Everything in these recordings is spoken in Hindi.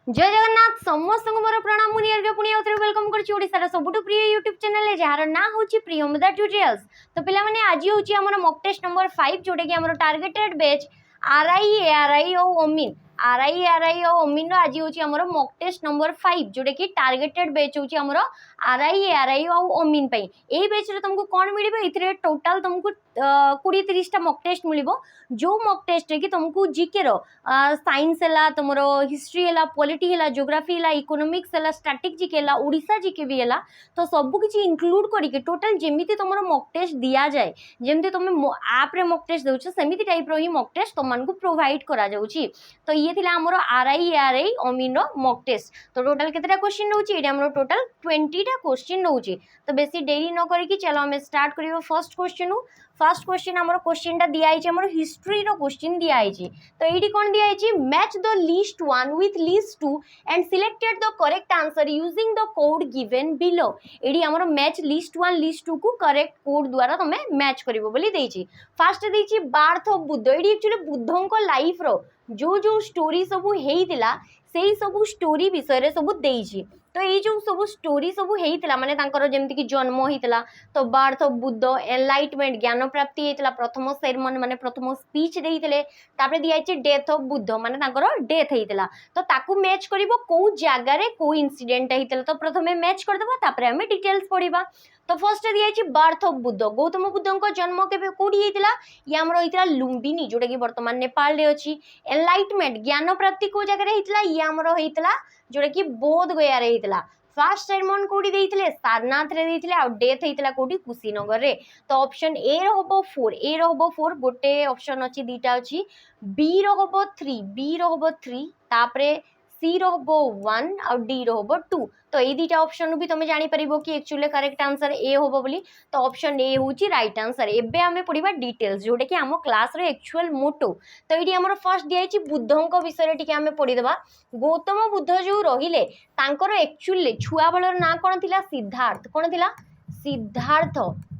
जय जगन्नाथ समस्त मोर प्रणाम मुनि अर्घ्य पुणी आउथरे वेलकम करछि ओडिसा सबुठु प्रिय यूट्यूब चैनल जार ना होछि प्रियमदा ट्यूटोरियल्स। तो पिला माने आज होछि हमर मॉक टेस्ट नंबर 5 जोटे कि हमर टारगेटेड बैच आरआई एआरआई और ओमिन आरआई और ओमिन रो आज होछि हमर मॉक टेस्ट नंबर 5 जोटे कि टारगेटेड बैच होछि हमर आरआई एआरआई और ओमिन पई। एई बैच रे तुमको कोन मिलिबो इथरे टोटल तुमको 20-30 टा मॉक टेस्ट मिलिबो जो मॉक टेस्ट रे कि तुमको जीके रो साइंस है तुम हिस्ट्री है पॉलिटी है ज्योग्राफी है इकोनॉमिक्स है स्टैटिक जीके है ओडिशा जीके भी है तो सब किसी इंक्लूड करके टोटल जमी तुम मॉक टेस्ट दि जाए जमी तुम आप मॉक टेस्ट दौ सेमती टाइप रो मॉक टेस्ट तुमको प्रोवाइड करा जाउची। तो ये थिला हमर आरआई एआरआई ओमिन रो मॉक टेस्ट। तो टोटल केतेटा क्वेश्चन रहउची एटा हमर टोटल 20 टा क्वेश्चन रहउची। तो बेसी देरी न करी चलो हम स्टार्ट करियो फर्स्ट क्वेश्चन। फर्स्ट क्वेश्चन हमर क्वेश्चन टा दिया आइछि हमर हिस्ट्री रो क्वेश्चन दिया आइछि। तो एडी कोन दिया आइछि match the list one with list two and selected the correct answer using the code given below. एडी हमर match list one list two को करेक्ट कोड द्वारा तमे मैच करिवो बोली देछि। फर्स्ट देछि बर्थ ऑफ बुद्ध। एडी एक्चुअली बुद्धन को लाइफ रो जो जो स्टोरी सब हेइतिला सेही सब स्टोरी विषय रे सब देछि। तो ये जो सब स्टोरी सब होता माने तांकर जेमती कि जन्म होता तो बर्थ ऑफ बुद्ध एनलाइटमेंट ज्ञान प्राप्ति होता प्रथम सेरेमनी माने प्रथम स्पीच देइतले तापरे दिया डेथ ऑफ बुद्ध माने तांकर डेथ होता तो ताकू मैच करिवो को जगह रे को इंसिडेंट होता। तो प्रथमे मैच कर देबा तापरे हमें डिटेल्स पढिबा। तो फर्स्ट दिया बर्थ ऑफ बुद्ध गौतम बुद्ध को जन्म केबे कोडी होता ये आमर होता लुम्बिनी जोटा कि वर्तमान नेपाल रे अछि। एनलाइटमेंट ज्ञान प्राप्ति को जगह रे होता ये आमर होता जोटा कि बोध गया रे होता। फर्स्ट सेरेमनी कोडी देइतले सारनाथ रे देइतले आ डेथ होता कोडी कुशीनगर रे। तो ऑप्शन ए रो हबो 4 गोटे ऑप्शन अछि दीटा अछि बी रो हबो 3 तापरे सी रो हबो 1 और डी रो हबो 2। तो ये दीटा ऑप्शन भी तुम जानि परिबो कि एक्चुअली करेक्ट आंसर ए होबो बोली। तो ऑप्शन ए होची राइट आंसर। एबे हमें पढिबा डिटेल्स जोटे कि हम क्लास रे एक्चुअल मोटो। तो एडी हमर फर्स्ट दियाची बुद्धंक विषय रे टिके हमें पढि देबा। गौतम बुद्ध जो रहिले तांकर एक्चुअली छुआ बेलर ना कोन थिला सिद्धार्थ कोन थिला सिद्धार्थ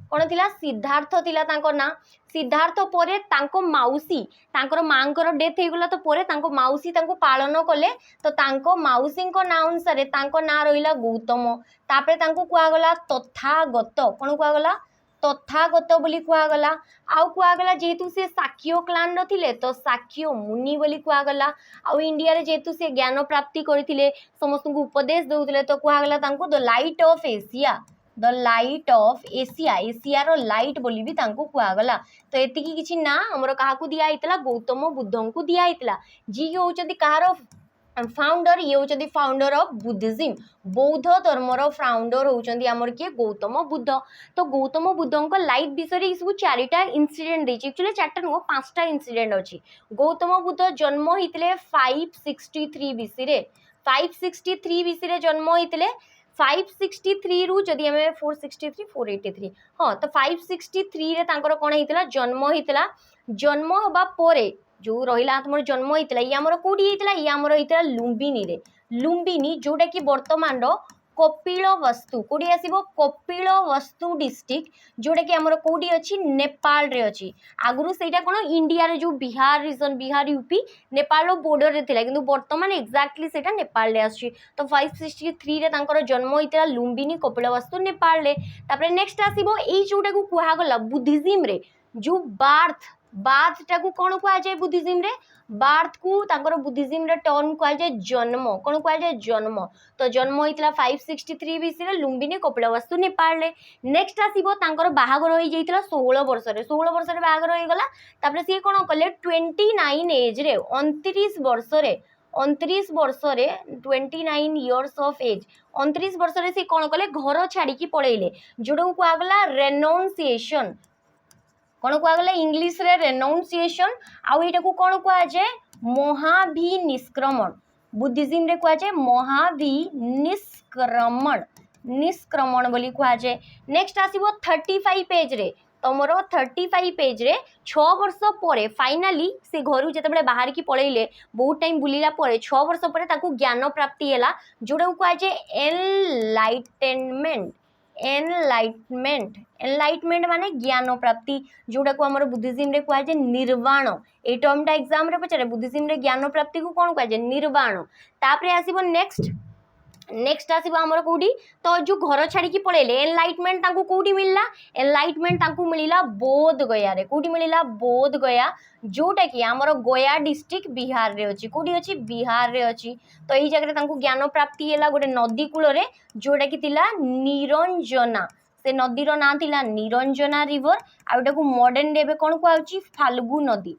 कोन थिला सिद्धार्थ थिला तांको ना। सिद्धार्थ परे तांको माउसी तांकर मांकर डेथ हे गला तो परे तांको माउसी तांको पालन कले तो तांको माउसी को ना अनुसार तांको ना रहिला गौतम तापरे तांको कुआ गला तथागत कोन कुआ गला तथागत बोली कुआ गला। आउ कुआ गला जेतु से साक्य क्लान रथिले तो साक्य मुनि बोली कुआ गला। आउ इंडिया रे जेतु से ज्ञान प्राप्ति करथिले समस्त को उपदेश दउथिले तो कुआ गला तांको the light of Asia the light of Asia Asia रो लाइट बोली भी तांको कुआ गला। तो एतिकी किछि ना हमर काहा को दिया आइतला गौतम बुद्धन को दिया आइतला जी होचंती कहारो फाउंडर ये होचंती फाउंडर ऑफ बुद्धिज्म बौद्ध धर्म रो फाउंडर होचंती हमर के गौतम बुद्ध। तो गौतम बुद्धन को लाइफ विषय रे इसबु चारिटा इंसिडेंट देछि एक्चुअली चारटा नो पांचटा इंसिडेंट अछि। गौतम बुद्ध जन्म हितले 563 बीसी रे 563 बीसी रे जन्म हितले 563 रु जदि हमें 463 483 हाँ तो 563 रे तांकर कोन हितला जन्म हितला। जन्म होबा परे जो रहिला तुमर जन्म हितला ये हमर कोडी हितला ये हमर हितला लुम्बिनी रे लुम्बिनी जोटा कि वर्तमान रो कपिल वस्तु कोडी आसीबो कपिल वस्तु डिस्ट्रिक्ट जोटा कि हमर कोडी अछि नेपाल रे अछि। आगुरु सेटा कोन इंडिया रे जो बिहार रीजन बिहार यूपी नेपाल रो बॉर्डर रे थिला किंतु वर्तमान एक्जेक्टली सेटा नेपाल रे अछि। तो 563 रे तांकर जन्म होइतला लुम्बिनी कपिल वस्तु नेपाल रे। तापरे नेक्स्ट आसीबो एई जोटा को कुहा गला बुद्धिज्म रे जो बार्थ टाकू कौन कुआ जाए बुद्धिज्म रे बार्थ को तांकर बुद्धिज्म रे टर्म कुआ जाए जन्म कौन कुआ जाए जन्म। तो जन्म होइतला 563 बीसी रे लुम्बिनी कपिलवस्तु नेपाल रे। नेक्स्ट आसीबो तांकर बाहागर होई जाइतला 16 वर्ष रे बाहागर होई गला। तापरे से कोन कले 29 एज रे 29 वर्ष रे 29 इयर्स ऑफ एज 29 वर्ष रे से कोन कले घर छाड़ी की पळेइले जोडो कुआ गला रेनोंसिएशन कौन कुआ गला इंग्लिश रे रेनाउंसिएशन आउ एटा को कौन कुआ जाए महाभिनिष्क्रमण बुद्धिज्म रे कुआ जाए महाभिनिष्क्रमण बोली कुआ जाए। नेक्स्ट आसीबो 35 पेज रे तमरो 35 पेज रे 6 वर्ष परे फाइनली से घरु जतबे बाहर की पळेइले बहुत टाइम बुलिला परे 6 वर्ष परे ताकू ज्ञान प्राप्ति हैला जोडा कुआ जाए एनलाइटनमेंट एनलाइटमेंट एनलाइटमेंट माने ज्ञान प्राप्ति जोटा को हमर बुद्धिज्म रे कहै जे निर्वाण ए टर्मटा एग्जाम रे पचारे बुद्धिज्म रे ज्ञान प्राप्ति को कोन कहै जे निर्वाण तापरे आसीबो नेक्स्ट आसीबो हमर कोडी तो जो घर छाड़ी की पळेले एनलाइटमेंट तांको कोडी मिलला एनलाइटमेंट तांको मिलिला बोध गया रे कोडी मिलिला बोध गया जोटा कि हमर गया डिस्ट्रिक्ट बिहार रे अछि कोडी अछि बिहार रे अछि तो एई जगह रे तांको ज्ञान प्राप्ति हैला गोटे नदी कूल रे जोटा कि तिला निरंजना से नदी रो ना थिला निरंजना रिवर आ एटा को मॉडर्न डे कोन को आउची फाल्गु नदी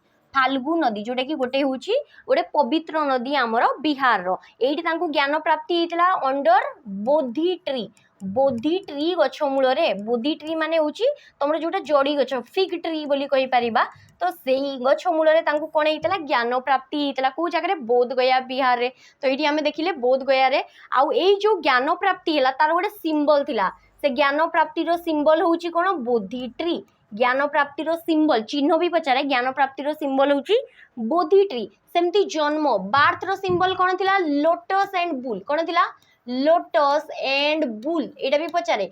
जोटा कि गोटे होची गोटे पवित्र नदी आमर बिहार रो एठी तांको ज्ञान प्राप्ति हेतला अंडर बोधी ट्री गछ मूल रे बोधी ट्री माने होची तमरो जोटा जड़ी गछ फिग ट्री बोली कहि परिबा तो सेही गछ मूल रे तांको कोन हेतला ज्ञान प्राप्ति हेतला को जगह रे बोध गया बिहार रे तो एठी हमें देखिले बोध गया रे आ एई जो ज्ञान प्राप्ति हैला तार गोटे सिंबल थिला से ज्ञान प्राप्ति रो सिंबल होची कोन बोधी ट्री ज्ञान प्राप्ति रो सिंबल चिन्ह भी पचारे ज्ञान प्राप्ति रो सिंबल होची बोधी ट्री सेमती जन्म बार्थ रो सिंबल कोन थिला लोटस एंड बुल कोन थिला लोटस एंड बुल एटा भी पचारे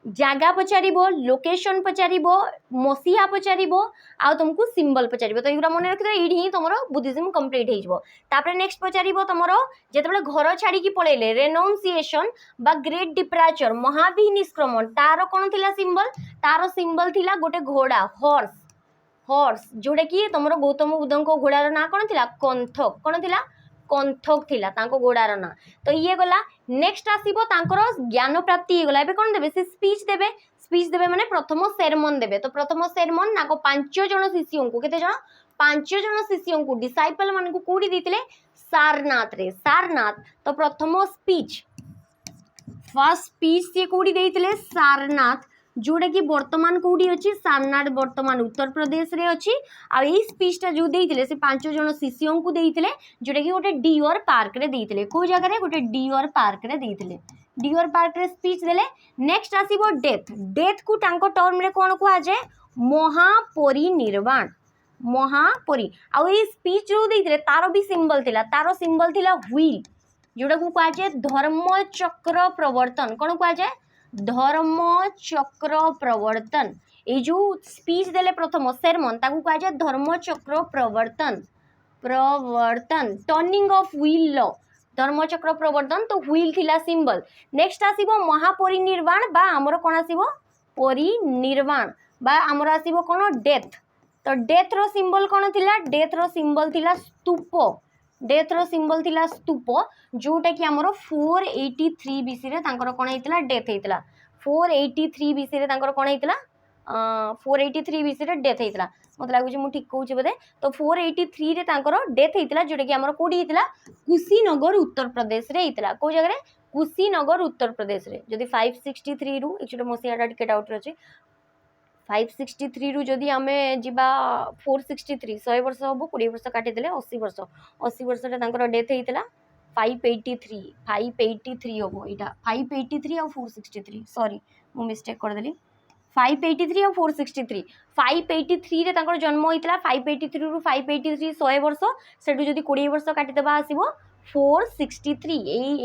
जागा पचारिबो लोकेशन पचारिबो मसिहा पचारिबो आ तुमको सिंबल पचारिबो तो एगुरा मन रखितो एडी ही तमरो बुद्धिज्म कंप्लीट हेजबो तापरे नेक्स्ट पचारिबो तमरो जेतेबेले घर छाड़ी की पळेले रेनोंसिएशन बा ग्रेट डिप्रेचर महाभिनिष्क्रमण तारो कोन थिला सिंबल थिला गोटे घोड़ा हॉर्स जोडे कि तमरो गौतम बुद्धंको घोड़ार ना कोन थिला कंथक कोन थिला कंथक थिला तांको घोड़ार ना तो ये गला नेक्स्ट आसीबो तांकर ज्ञान प्राप्ति गला एबे कोन देबे से स्पीच देबे माने प्रथम सेरेमन देबे तो प्रथम सेरेमन नाको 5 जण शिष्यों को केते जण 5 जण शिष्यों को डिसाइपल मान को कोडी दितिले सारनाथ तो प्रथम स्पीच फर्स्ट स्पीच से कोडी देतिले सारनाथ जोड़ा कि वर्तमान कोडी अछि सारनाथ वर्तमान उत्तर प्रदेश रे अछि आ एई स्पीचटा जो देइतिले से 5 जण शिष्यों को देइतिले जोड़ा कि गोटे डियर पार्क रे देइतिले को जगह रे गोटे डियर पार्क रे देइतिले डियर पार्क रे स्पीच देले नेक्स्ट आसीबो डेथ को टांको टर्म रे कोन कुआ जे महापरिनिर्वाण आ एई स्पीच जो देइतिले तारो भी सिंबल थिला व्हील जोड़ा को कुआ जे धर्म चक्र प्रवर्तन कोन कुआ जे धर्म चक्र प्रवर्तन ये जो स्पीच देले प्रथम सेरेमन ताकू कहा जाए धर्म चक्र प्रवर्तन टर्निंग ऑफ व्हील लो धर्म चक्र प्रवर्तन तो व्हील थिला सिंबल नेक्स्ट आसीबो महापरिनिर्वाण बा हमर कोन आसीबो परिनिर्वाण बा हमर आसीबो कोन डेथ तो डेथ रो सिंबल कोन थिला डेथ रो सिंबल थिला स्तूप जोटा कि हमरो 483 बीसी रे तांकर कोन हेतिला डेथ हेतिला 483 बीसी रे तांकर कोन हेतिला 483 बीसी रे डेथ हेतिला मत लागुची मु ठीक कहूची बदे तो 483 रे तांकर डेथ हेतिला जोटा कि हमरो कोडी हेतिला कुशीनगर उत्तर प्रदेश रे हेतिला को जगह रे कुशीनगर उत्तर प्रदेश रे जदी 563 रु एक्चुअली मोसियाडा टिकेट आउट रे अछि 563 रु जदि आमे जिबा 463 100 वर्ष हबो 20 वर्ष काटी देले 80 वर्ष रे तांकर डेथ हेतिला 583 हबो एटा 583 और 463 सॉरी मु मिस्टेक कर देली 583 और 463 रे तांकर जन्म होइतला 583 रु 583 100 वर्ष सेटु जदि 20 वर्ष काटी देबा आसीबो 463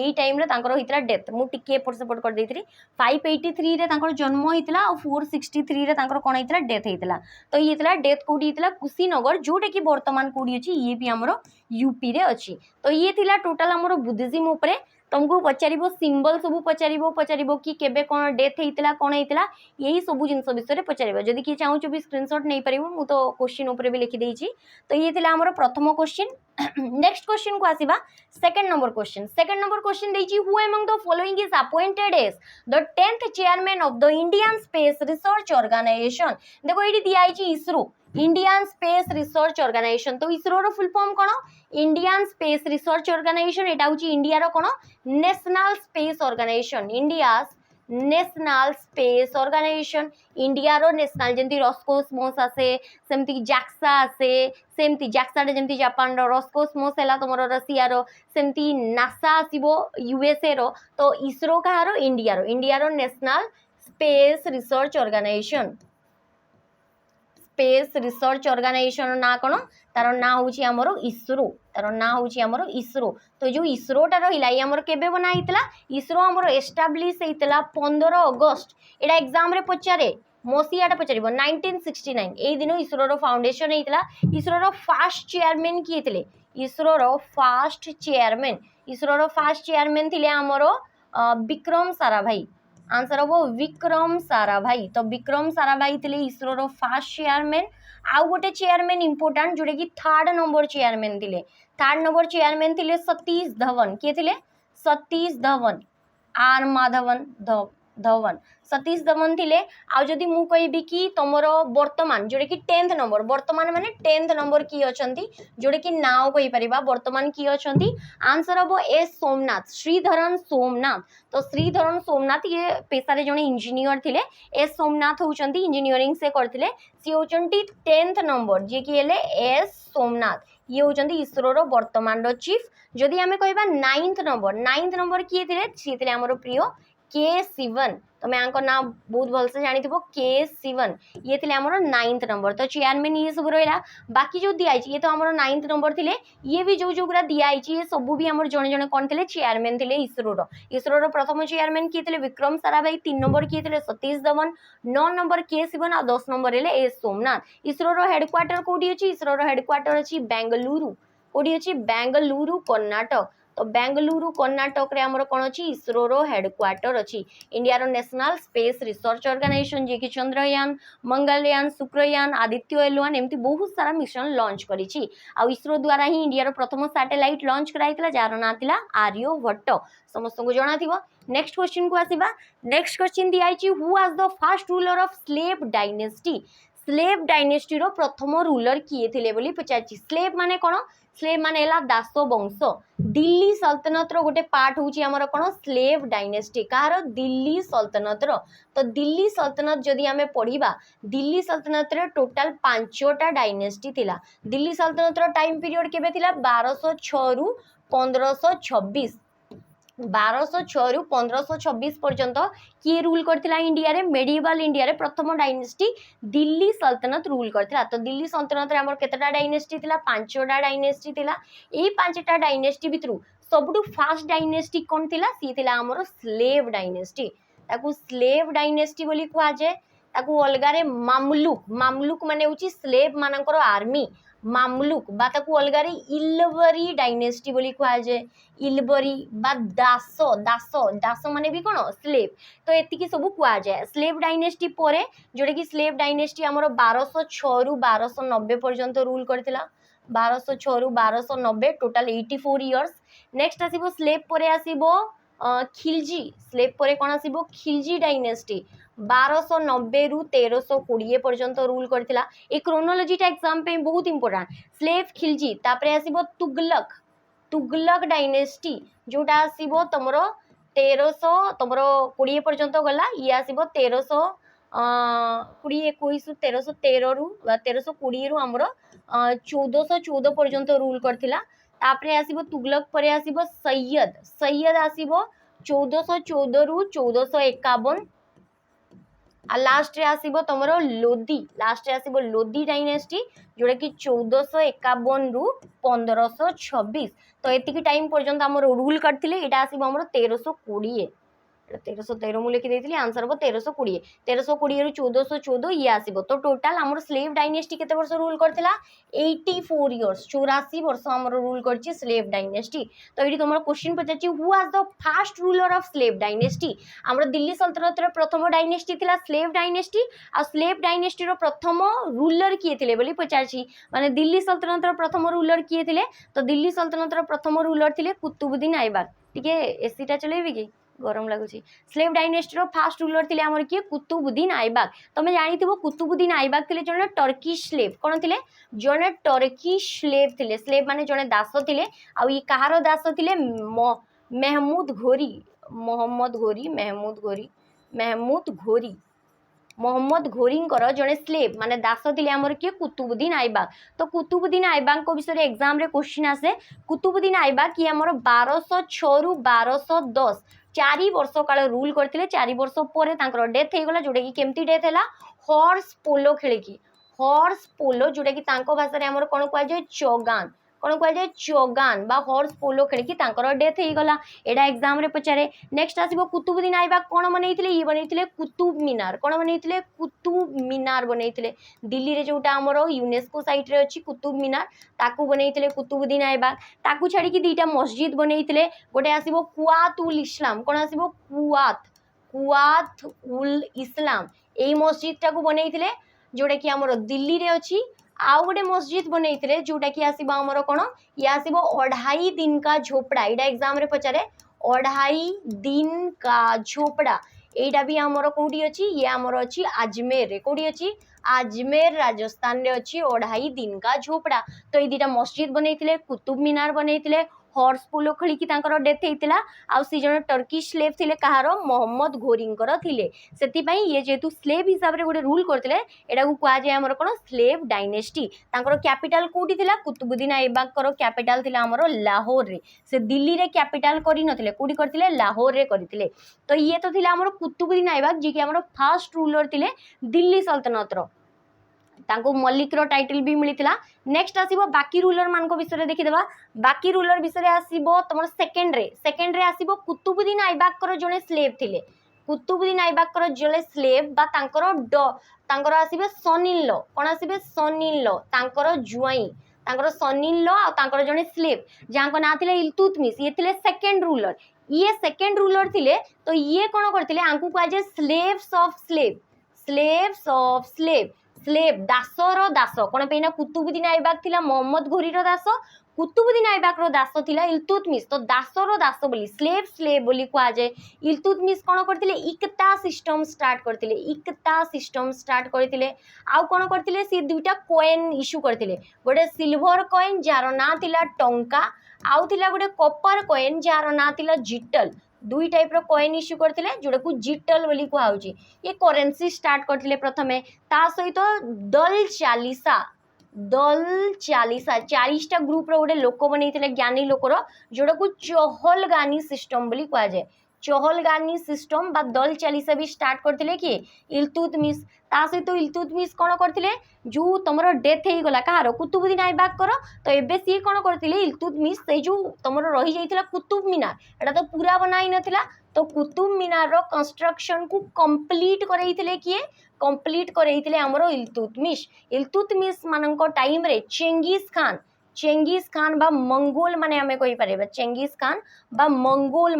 एई टाइम रे तांकर होइतला डेथ मु टिके एपट सपोर्ट कर देइथि 583 रे तांकर जन्म होइतला और 463 रे तांकर कोन होइतला डेथ होइतला तो ये हेतला डेथ कोडी हेतला कुशीनगर जोटा कि वर्तमान कोडी अछि ये भी हमरो यूपी रे अछि तो ये थिला टोटल हमरो बुद्धिज्म ऊपरे तुमको पचारिबो सिंबल सब पचारिबो कि केबे कोन डेथ हेतिला कोन हेतिला यही सब जिंस विषय रे पचारिबो जदी कि चाहू भी स्क्रीनशॉट नै परिबो मु तो क्वेश्चन ऊपर भी लिखि देइछि तो ये थिला हमरो प्रथम क्वेश्चन नेक्स्ट क्वेश्चन को आसीबा सेकंड नंबर क्वेश्चन देइछि who among the following is appointed as the 10th chairman of the Indian space research organisation देखो एडी दिया आइछि ISRO Indian space research organisation तो इसरो रो फुल फॉर्म कोन इंडियन स्पेस रिसर्च ऑर्गेनाइजेशन एटा होची इंडिया रो कोन national space organisation India national space organisation India रो नेशनल जेंती रॉस्कोस्मोस आसे सेमती जाक्सा आसे सेमती जाक्सा रे जेंती जापान रो रॉस्कोस्मोस हैला तमरो रशिया रो सेमती नासा आसीबो यूएसए रो तो इसरो कहारो इंडिया रो national space research organisation space research organisation ना कौन तार ना हूँ आमर इसरो तार ना हूँ आमर इसरो तो जो इसरोटा रहा ये आमर केबे बना होता इसरो आमर एस्टाब्लीश होता 15 अगस्त एटा एग्जाम रे पचारे मसीहाटा पचार 1969 यही दिन इसरोर फाउंडेशन होता इसरोर फास्ट चेयरमैन किए थे इसरोर फास्ट चेयरमैन थे आमर विक्रम साराभाई आंसर हम विक्रम साराभाई तो विक्रम साराभाई थे इसरोर फास्ट चेयरमैन आउ गोटे चेयरमैन इंपोर्टाट जोटा कि 3rd नंबर चेयरमैन थे 3rd नंबर चेयरमैन थे सतीश धवन किए थे सतीश धवन आर माधवन धवन सतीश धवन थे आउ जदि मु कहबी कि तुमर वर्तमान जोटा कि 10th नंबर वर्तमान माने 10th नंबर किए अच्छा जोटा कि नाउ कही परिबा वर्तमान किए अच्छा आंसर हम एस सोमनाथ श्रीधरन सोमनाथ तो श्रीधरन सोमनाथ ये पेशारे जड़े इंजीनियर थे एस सोमनाथ होती इंजीनियरिंग से करते सी होती 10th नंबर जी कि एस सोमनाथ ये होती इसरोर वर्तमान चीफ जदि आम कह 9th नंबर किए थे सी थे आमर प्रिय के शिवन तुम यहाँ ना बहुत भलसे जानी के शिवन ये थे आमर 9th नंबर तो चेयरमैन ये सब रहा बाकी जो दिखाई ये तो आमर 9th नंबर थे ये भी जो गुरा दिखाई ये सब भी आमर जड़े जड़े कौन थे चेयरमैन थे इसरोर प्रथम चेयरमैन किए थे विक्रम साराभाई 3 नंबर किए थे सतीश धवन 9 नंबर के शिवन और 10 नंबर है एस सोमनाथ इसरोर हेडक्वार्टर कौटी अच्छी इसरोर हेडक्वार्टर अच्छी बेंगलुरु कौटी अच्छी बेंगलुरु कर्नाटक तो बेंगलुरु कर्नाटक रे हमर कोन अछि इसरोर हेडक्वार्टर अछि India national space research organisation जे कि चंद्रयान मंगलयान शुक्रयान आदित्य एल1 एमती बहुत सारा मिशन लॉन्च करिछि आ इसरो द्वारा ही इंडिया प्रथम सैटेलाइट लॉन्च कराइतला जार ना थिला आर्यभट्ट समस्त को जणा थिबो नेक्स्ट क्वेश्चन को आसीबा नेक्स्ट क्वेश्चन दियाइछि who was the first ruler of slave dynasty रो प्रथम रूलर किए थिले बोली पचाछि स्लेव माने कोन स्लेव माने एला दास वंश दिल्ली सल्तनत रो गोटे पार्ट होची हमर कोन स्लेव डायनेस्टी कार दिल्ली सल्तनत रो तो दिल्ली सल्तनत जदि आमे पढ़िबा दिल्ली सल्तनत रे टोटल 5टा डायनेस्टी थिला दिल्ली सल्तनत रो टाइम पीरियड केबे थिला 1206 रु 1526 1206 रु 1526 पर्यंत किए रूल करथिला इंडिया रे मेडिवल इंडिया रे प्रथम डायनेस्टी दिल्ली सल्तनत रूल करथिला तो दिल्ली सल्तनत रे हमर केतटा डायनेस्टी थिला 5टा डायनेस्टी थिला एई 5टा डायनेस्टी भितरु सबटु फास्ट डायनेस्टी कोन थिला सी थिला हमर स्लेव डायनेस्टी ताकू स्लेव डायनेस्टी बोली कुआ जे ताकू अलगा रे मामलुक माने होची स्लेव मानकर आर्मी मामलुक बा ताकू अलगा रे इलबरी डायनेस्टी बोली कुआ जे इलबरी बा दास दास दास माने भी कोन स्लेव तो एतिकी सब कुआ जाए स्लेव डायनेस्टी परे जोडे कि स्लेव डायनेस्टी हमर 1206 रु 1290 पर्यंत रूल करथिला 1206 रु 1290 टोटल 84 इयर्स नेक्स्ट आसीबो स्लेव परे आसीबो खिलजी स्लेव परे कोन आसीबो खिलजी डायनेस्टी 1290 रु 1320 पर्यंत रूल करथिला ए क्रोनोलॉजीटा एग्जाम पे बहुत इंपोर्टेंट स्लेव खिलजी तापरे आसीबो तुगलक डायनेस्टी जोटा आसीबो तमरो 1300 तमरो 20 पर्यंत गला ये आसीबो 1300 20 21 1313 रु 1320 रु हमरो 1414 पर्यंत रूल करथिला तापरे आसीबो तुगलक परे आसीबो सैयद आसीबो 1414 रु 1451 आ लास्ट रे आसीबो तमरो लोधी डायनेस्टी जोड़ा कि 1451 रु 1526 तो एतिकी टाइम पर्यंत हमर रूल करथिले एटा आसीबो हमर 1320 1313 मु लिखि देथिली आंसर हो 1320 1320 रु 1414 ये आसीबो तो टोटल हमर स्लेव डायनेस्टी केते वर्ष रूल करथिला 84 इयर्स 84 वर्ष हमर रूल करछि स्लेव डायनेस्टी तो एठी तमर क्वेश्चन पचाछि who was the first ruler of slave dynasty हमर दिल्ली सल्तनत रो प्रथम डायनेस्टी थिला स्लेव डायनेस्टी आ स्लेव डायनेस्टी रो प्रथम रूलर किए थिले बोली पचाछि माने दिल्ली सल्तनत रो प्रथम रूलर किए थिले तो दिल्ली सल्तनत रो प्रथम रूलर थिले कुतुबुद्दीन ऐबक टिके एसीटा चलेबी कि गरम लगुच स्लेव डायनेस्टी रो फास्ट रूलर थिले हमर किए कुतुबुद्दीन ऐबक तमे जानिथिबो कुतुबुद्दीन ऐबक थिले जने टर्किश स्लेव कोन थिले जने टर्किश स्लेव थिले स्लेव माने जने दास थिले आ ई कहारो दास थिले महमूद घोरी जने स्लेव माने दास थिले हमर किए कुतुबुद्दीन ऐबक तो कुतुबुद्दीन ऐबक को विषय एग्जाम रे क्वेश्चन आसे कुतुबुद्दीन ऐबक कि हमर 1206 रु 1210 4 वर्ष काल रूल करथिले 4 वर्ष परे तांकर डेथ हे गला जोडे कि केमती डेथ हैला हॉर्स पोलो खेलिकी हॉर्स पोलो जोटा कि तांको भाषा रे हमर कोन कहै जे चोगान कौन कहुए चोगान बा हॉर्स पोलो खेलिकी डेथ हो गला एटा एग्जाम रे पचारे नेक्स्ट आसीबो कुतुबुद्दीन ऐबक कौन बनैथिले ये बनैथिले कुतुब मीनार कौन बनैथिले कुतुब मीनार बनैथिले दिल्ली रे जोटा हमर यूनेस्को साइट रे अछि कुतुब मीनार ताकू बनैथिले कुतुबुद्दीन ऐबक ताकू छाड़ी कि दुईटा मस्जिद बनैथिले गोटे आसीबो कुआत उल इस्लाम कौन आसीबो कुआत उल इस्लाम एई मस्जिद टाकू बनैथिले जोटा कि हमर दिल्ली रे अछि आउ गोटे मस्जिद बनैथिले जोटा कि आसीबो हमर कोन ये आसीबो 2.5 दिन का झोपड़ा एटा एग्जाम रे पचारे 2.5 दिन का झोपड़ा एटा भी हमर कोठी अछि ये हमर अछि अजमेर रे कोठी अछि अजमेर राजस्थान रे अछि 2.5 दिन का झोपड़ा तो ये दुटा मस्जिद बनैथिले कुतुब मीनार बनैथिले हॉर्स पोलो खेलिकी तांकर डेथ हेतिला आ सी जण टर्किश स्लेव थिले कहारो मोहम्मद घोरींकर थिले सेति पई ये जेतु स्लेव हिसाब रे गोटे रूल करथिले एटा को कुआ जे हमर कोन स्लेव डायनेस्टी तांकर कैपिटल कोठी थिला कुतुबुद्दीन ऐबक कर कैपिटल थिला हमर लाहौर रे से दिल्ली रे कैपिटल करि नथिले कोठी करथिले लाहौर रे करिथिले तो ये तो थिला हमर कुतुबुद्दीन ऐबक जे कि हमर फर्स्ट रूलर थिले दिल्ली सल्तनत रो तांको मल्लिक रो टाइटल भी मिलिथिला नेक्स्ट आसीबो बाकी रूलर मान को विषय रे देखि देबा बाकी रूलर विषय रे आसीबो तमर सेकंड रे आसीबो कुतुबुद्दीन ऐबक कर जने स्लेव थिले कुतुबुद्दीन ऐबक कर जले स्लेव बा तांकर आसीबे सन in law cone आसीबे sun in law तांकर जुआई तांकर सन इन लॉ आ तांकर जने स्लेव जांको ना थिले इल्तुतमिश ये थिले सेकंड रूलर ये सेकंड रूलर थिले तो ये कोन करथिले आंकु कहै जे स्लेव्स ऑफ स्लेव दासर दास कौन पे कुतुबुद्दीन ऐबक थिला मोहम्मद घोरी रो दास कुतुबुद्दीन ऐबक रो दास थिला इल्तुतमिश तो दासर दास बोली स्लेव बोली कह जाए इल्तुतमिश कौन करथिले इकता सिस्टम स्टार्ट करथिले आउ कौन करथिले से दुईटा कॉइन इश्यू करथिले गोटे सिल्वर कॉइन जार ना थिला टंका आउ थिला गोटे कॉपर कॉइन जार ना थिला जिटल दुई टाइप रो कॉइन इश्यू करथिले जोड़ा को जिटल बोली कहउची ये करेंसी स्टार्ट करथिले प्रथमे ता सहित दल चालीसा 40टा ग्रुप रो गोटे लोक बनैथिले ज्ञानी लोकर जोड़ा को चहलगानी सिस्टम बोली कह जाए चहलगानी सिस्टम बा दल चालीसा भी स्टार्ट करथिले कि इल्तुतमिश ता सहित इल्तुतमिश कौन करथिले जो तमरो डेथ हो गला कहार कुतुबुद्दीन ऐबक कर तो एबे सी कौन करथिले इल्तुतमिश से जो तमरो रही जाइथिला कुतुब मीनार एटा तो पूरा बनाई नथिला तो कुतुब मीनार रो कंस्ट्रक्शन को कंप्लीट करैथिले किए कंप्लीट करैथिले हमरो इल्तुतमिश माननको टाइम रे चेंगिस खान बा मंगोल माने हमें कहि पारे चेंगिस खान बा मंगोल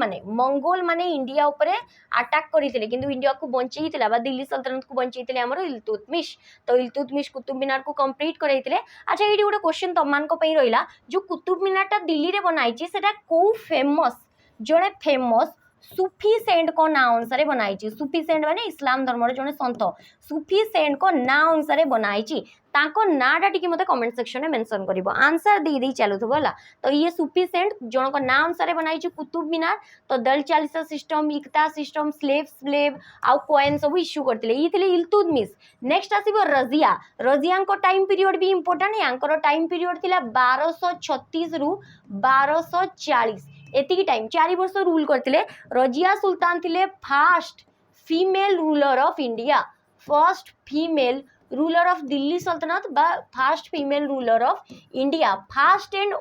माने इंडिया ऊपर अटैक करिथिले किंतु इंडिया को बंचैथिला बा दिल्ली सल्तनत को बंचैथिले हमरो इल्तुतमिश तो इल्तुतमिश कुतुब मीनार को कंप्लीट करैथिले अच्छा एडी गोटे क्वेश्चन तमान को पई रहिला जो कुतुब मीनार ता दिल्ली रे बनाइछि सेटा को फेमस जणे फेमस सूफी सेंट को ना अनुसार बनाई सूफी सेंट माने इस्लाम धर्म जने संत सूफी सेंट को ना अनुसार बनाई ताको नाटा टिके मते कमेंट सेक्शन में मेंशन करिवो आंसर दे दे चलुथबो होला तो ये सूफी सेंट जण को ना अनुसार बनाई कुतुब मीनार तो दल चालीसा सिस्टम इकता सिस्टम स्लेव आउ कॉइन सब इश्यू करथिले ई थिले इल्तुतमिश नेक्स्ट आसीबो रजिया को टाइम पीरियड भी इंपोर्टेंट यांकर टाइम पीरियड थिला 1236 रु 1240 एतिकी टाइम 4 वर्ष रूल करथिले रजिया सुल्तान थिले first female ruler of India first female ruler of Delhi सल्तनत बा first female ruler of India first and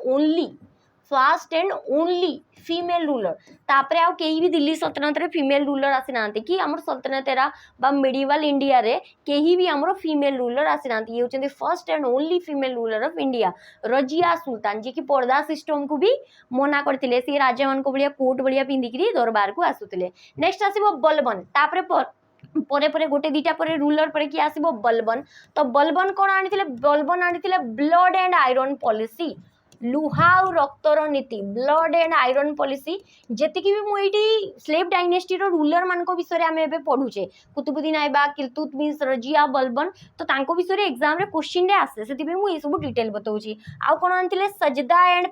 only female ruler तापरे आउ केही भी दिल्ली सल्तनत रे फीमेल रूलर आसी नांती कि हमर सल्तनत एरा बा मिडिवल इंडिया रे केही भी हमर फीमेल रूलर आसी नांती ये होचंदी first and only female ruler of India Razia Sultan जे कि पर्दा सिस्टम को भी मना करथिले से राजा मान को बलिया कोट बलिया पिंदिकरी दरबार को आसुथिले नेक्स्ट आसीबो बलबन तापरे परे गोटे दीटा परे रूलर परे कि आसीबो बलबन तो बलबन कोन आनिथिले ब्लड एंड आयरन पॉलिसी लुहा और रक्तर नीति ब्लड एंड आयरन पॉलिसी जेतिकी भी मुइटी स्लेव डायनेस्टी रो रूलर मान को विषय हमें एबे पढुचे कुतुबुद्दीन ऐबक इल्तुतमिश रजिया बलबन तो तांको विषय रे एग्जाम रे क्वेश्चन रे आसे सेति पे मु ए सब डिटेल बताउची आ कोन आनथिले सजदा एंड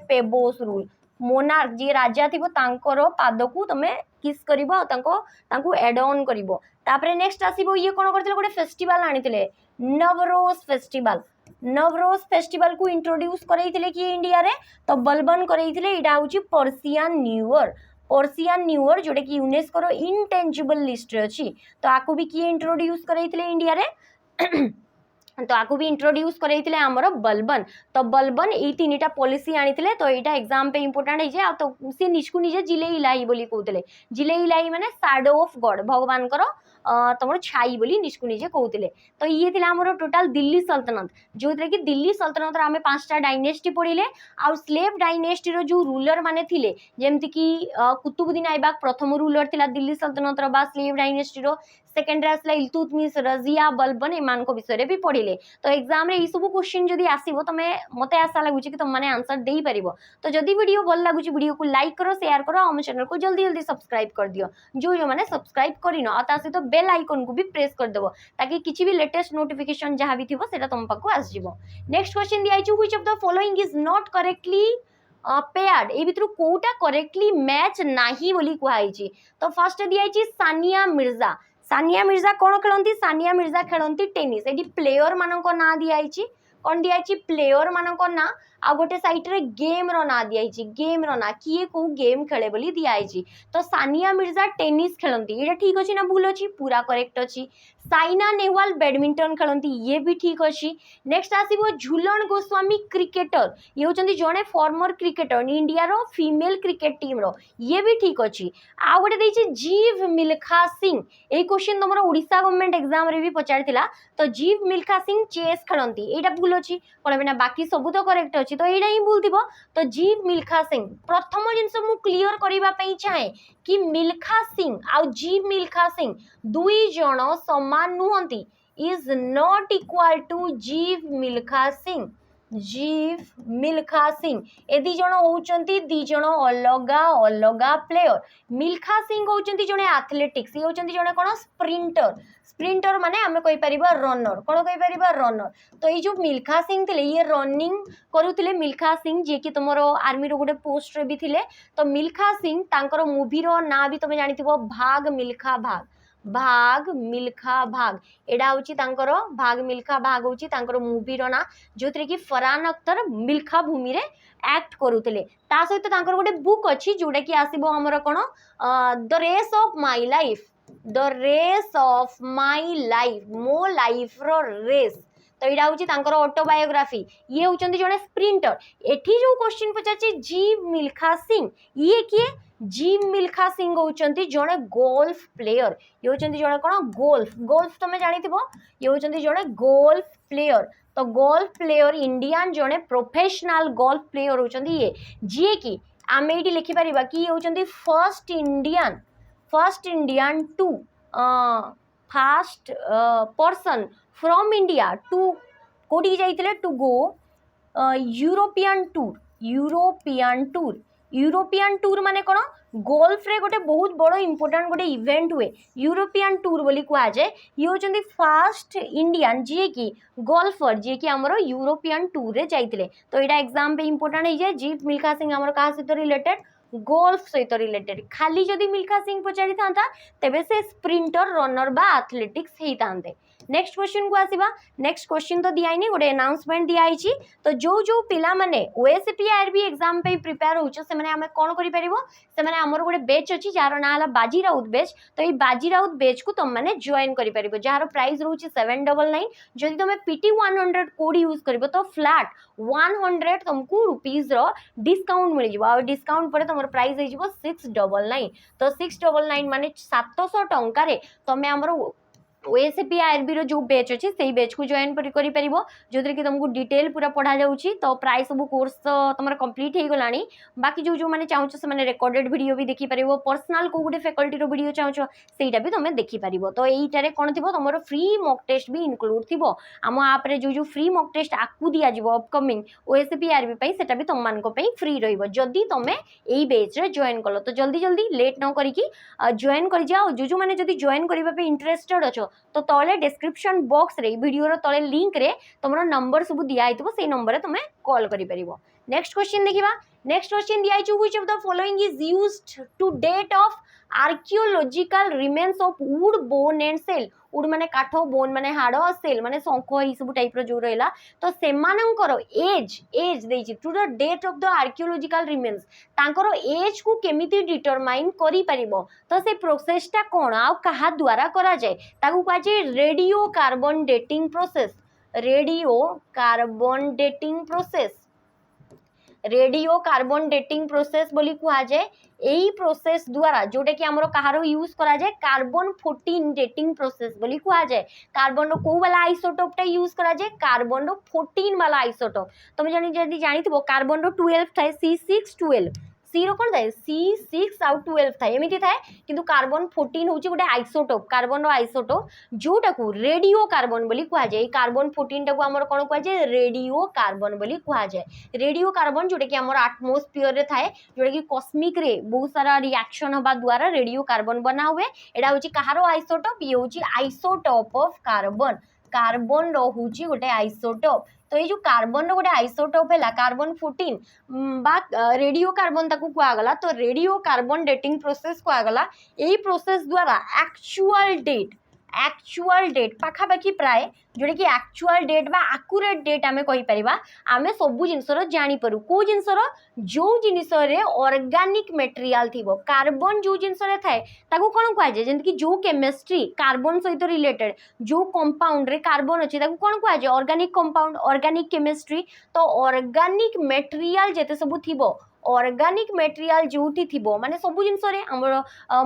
पेबोस रूल मोनार्क जे राजा थिबो तांकर पाद को तमे किस करिवो तांको एड ऑन करिवो तापरे नेक्स्ट आसीबो ये कोन करथिले गोटे फेस्टिवल आनिथिले नवरोज फेस्टिवल को इंट्रोड्यूस करैथिले कि इंडिया रे तो बलबन करैथिले इडा होची पर्सियन न्यू पर्सियन न्यूअर जोटा कि यूनेस्को इनटेंजिबल लिस्ट रे अछि तो आकु भी किए इंट्रोड्यूस करैथिले इंडिया रे तो आपको भी इंट्रोड्यूस करैथिले हमर बलबन तो बलबन ए तीनटा पॉलिसी आनिथिले तो एटा एग्जाम पे इंपोर्टेंट है जे तो से निजकु निजे जिले इलाई बोली कहउथिले जिले इलाई माने शैडो ऑफ गॉड भगवान कर तमर छाई बोली निजकु निजे कहउथिले तो ये थिला हमर टोटल दिल्ली सल्तनत जो कि दिल्ली सल्तनत रे हमें पांचटा डायनेस्टी पढिले आ स्लेव डायनेस्टी रो जो रूलर माने थिले जेमति कि कुतुबुद्दीन ऐबक प्रथम रूलर थिला दिल्ली सल्तनत रो बा स्लेव डायनेस्टी रो सेकेंड आसला इल्तुतमिश रजिया बलबन एमान को विषय भी पढ़िले तो एग्जाम रे ई सब क्वेश्चन जदी आसीबो तमे मते आशा लागुची कि तुम माने आंसर देई परिबो तो जदी वीडियो भल लागुची वीडियो को लाइक करो शेयर करो हम चैनल को जल्दी जल्दी सब्सक्राइब कर दियो जो जो माने सब्सक्राइब करिनो आ ता सहित बेल आइकन को भी प्रेस कर देबो ताकि किछि भी लेटेस्ट नोटिफिकेशन जहां भी थिबो सेटा तुम पाको आस जिवो नेक्स्ट क्वेश्चन दिया छु which of the following is not correctly paired ए भितर कोटा करेक्टली मैच नाही बोली कुहाई तो फर्स्ट दिया सानिया मिर्जा सानिया मिर्जा कौन खेलती सानिया मिर्जा खेलती टेनिस ये प्लेयर मान ना दिखाई कौन दिखाई प्लेयर मान ना आ गोटे साइड रे गेम रो ना दिखाई गेम रो ना किए को गेम खेले बोली दिखाई तो सानिया मिर्जा टेनिस खेलती ये ठीक अच्छी ना भूल अच्छी पूरा करेक्ट अच्छी साइना नेहवाल बैडमिंटन खेलती ये भी ठीक अच्छी नेक्स्ट आसो झूलन गोस्वामी क्रिकेटर ये होचंदी जड़े फॉर्मर क्रिकेटर इंडिया रो फीमेल क्रिकेट टीम रो ये भी ठीक अच्छी आ गोटे देछि जीव मिल्खा सिंह ये क्वेश्चन तुम ओडिशा गवर्नमेंट एग्जाम रे भी पचार तो जीव मिल्खा सिंह चेस खेलती यहाँ भूल अच्छी कौन ना बाकी सब तो करेक्ट अच्छी तो यहाँ ही भूल थी तो जीव मिल्खा सिंह प्रथम जिनस मु क्लियर करने चाहे कि मिल्खा सिंह आउ जीव मिल्खा सिंह दुई जन समान नुहंती इज नॉट इक्वल टू जीव मिल्खा सिंह जीव मिल्खा सिंह ए दी जन होचंती दी जन अलगा अलगा प्लेयर मिल्खा सिंह होचंती जने एथलेटिक्स ये होचंती जने कोन स्प्रिंटर स्प्रिंटर माने हमें कहि परिबा रनर कोन कहि परिबा रनर तो ये जो मिल्खा सिंह थिले ये रनिंग करूथिले मिल्खा सिंह जे कि तमरो आर्मी रो गोटे पोस्ट रे भी थिले तो मिल्खा सिंह तांकर मूवी रो ना भी तमे जानिथिबो भाग मिल्खा भाग भाग मिल्खा भाग एडा होची तांकर भाग मिल्खा भाग होची तांकर मूवी रो ना जोतरे कि फरहान अख्तर मिल्खा भूमि रे एक्ट करूथिले ता सहित तांकर गोटे बुक अछि जोडा कि आसीबो हमर कोन the race of my life the race of my life मो लाइफ रो रेस तो यहाँ हूँ तांकर ऑटोबायोग्राफी ये होचंती जड़े स्प्रिंटर एठी जो क्वेश्चन पचार जीव मिल्खा सिंह ये किए जीव मिल्खा सिंह होचंती जड़े गोल्फ प्लेयर ये होचंती जड़े कौन गोल्फ गोल्फ तुम जानी ये होचंती जड़े गोल्फ प्लेयर तो गोल्फ प्लेयर इंडियन जड़े प्रोफेशनल गोल्फ प्लेयर होचंती ये जी कि आम ये लिखिपर कि ये होचंती first Indian to first person from India to कोटी जाइतिले टू गो यूरोपियन टूर माने कोन गोल्फ रे गोटे बहुत बड़ इंपोर्टेंट गोटे इवेंट हुए यूरोपियन टूर बोली कह जाए ये होचंती फास्ट इंडियन जी कि गोल्फर जी कि हमरो यूरोपियन टूर रे जाइतिले तो एटा एग्जाम पे इंपोर्टेंट है जे जीव मिल्खा सिंह हमरो कहा सहित रिलेटेड गोल्फ सहित रिलेटेड खाली जदि मिल्खा सिंह पचारि था तेबे से स्प्रिंटर रनर बा एथलेटिक्स होते नेक्स्ट क्वेश्चन को आसीबा नेक्स्ट क्वेश्चन तो दियाइनी गोटे अनाउंसमेंट दियाइछि तो जो जो पिला माने ओएसपी आरबी एग्जाम पे प्रिपेयर होचो से माने हमें कोन करि परिबो से माने हमर गोटे बैच अछि जार ना हला बाजी राउत बैच तो ये बाजी राउत बैच को तुम माने जॉइन करि परिबो जार प्राइस रहउछि 799 जदि तुम पीटी 100 कोड यूज करबो तो फ्लैट 100 तुमको रुपीस रो डिस्काउंट मिल जिवो आ डिस्काउंट परे तुमर प्राइस हो जिवो 699 तो 699 माने 700 टंका रे तमे हमर ओएसपी आरबी रो जो बैच अच्छे से बैच को जॉइन करि परिबो जोदरे कि तुमको डिटेल पूरा पढ़ा जाउछि तो प्राय सब कोर्स तुमर कंप्लीट हे गलानी बाकी जो जो माने चाहूछ से माने रिकॉर्डेड वीडियो भी देखि परिबो पर्सनल को गुटे फैकल्टी रो वीडियो चाहूछ सेटा भी तुमे देखि परिबो तो एइटारे कोन थिबो तुमरो फ्री मॉक टेस्ट भी इंक्लूड थिबो हम आप रे जो जो फ्री मॉक टेस्ट आकु दिया जिवो अपकमिंग ओएसपी आरबी पई सेटा भी तुम मान को पई फ्री रहिबो जदी तुमे एई बैच रे जॉइन कलो तो जल्दी जल्दी लेट न करिकि जॉइन करि जाओ जो जो माने जदी जॉइन करिबा पे इंटरेस्टेड अछो तो तले डिस्क्रिप्शन बॉक्स रे वीडियो रो तले लिंक रे तुमरो नंबर सब दिया हितबो से नंबर रे तुमे कॉल करि परिबो नेक्स्ट क्वेश्चन देखिबा नेक्स्ट क्वेश्चन दिया छु which of the following is used to date of archaeological remains of wood bone and shell wood माने काठ बोन माने हाड़ सेल माने शंख ये सब टाइप जो रहा तो सेमानंकर एज एज देछि to the date of the archaeological remains तांकर एज को केमिति डिटरमाइन करि परिबो तो से प्रोसेसटा कोन आ कहा द्वारा करा जाय ताकू कहा जाय radio carbon dating process radio carbon dating process radio carbon dating process बोली कहा जाए यही प्रोसेस द्वारा जोटा कि आमर कहार यूज करा जाए कार्बन 14 डेटिंग प्रोसेस बोली कहा जाए कार्बन को वाला आइसोटोपटा यूज करा जाए कार्बन 14 वाला आइसोटोप तुम जदि जानी कार्बन 12 था C612 सी रो कौन थाए C6 आउ 12 थाए एमती थाए किंतु कार्बन 14 हूँ गोटे आइसोटोप कार्बन आइसोटोप जोटा को रेडियो कार्बन बोली कहा जाए कार्बन 14 टाक आमर कौन कहा जाए रेडियो कार्बन बोली कहा जाए रेडियो कार्बन जोटा कि आमर आटमोस्फियर रे थाए जोटा कि कॉस्मिक रे बहुत सारा रिएक्शन होबा द्वारा रेडियो कार्बन बना हुए एटा होची कहार आइसोटोप ये होची आइसोटोप ऑफ कार्बन कार्बन रोची गोटे आइसोटोप तो ये जो कार्बन गोटे आइसोटोप है कार्बन 14 बा रेडियो कार्बन ताकू कहगला तो रेडियो कार्बन डेटिंग प्रोसेस कहगला यही प्रोसेस द्वारा एक्चुअल डेट पाखापाखि प्राय जोटा कि एक्चुअल डेट बा आकुरेट डेट आमे कहि परिबा आमे सबु जिनसर जानि परू को जिनसर जो जिनसरे ऑर्गेनिक मटेरियल थिबो कार्बन जो जिनसरे थाए ताकू कोन कहा जाय जेंति कि जो केमिस्ट्री कार्बन सहित रिलेटेड जो कंपाउंड रे कार्बन अछि ताकू कोन कहा जाय ऑर्गेनिक कंपाउंड ऑर्गेनिक केमिस्ट्री तो ऑर्गेनिक मटेरियल जेते सबु थिबो ऑर्गेनिक मटेरियल जोटी थिबो माने सबु जिनस रे हमर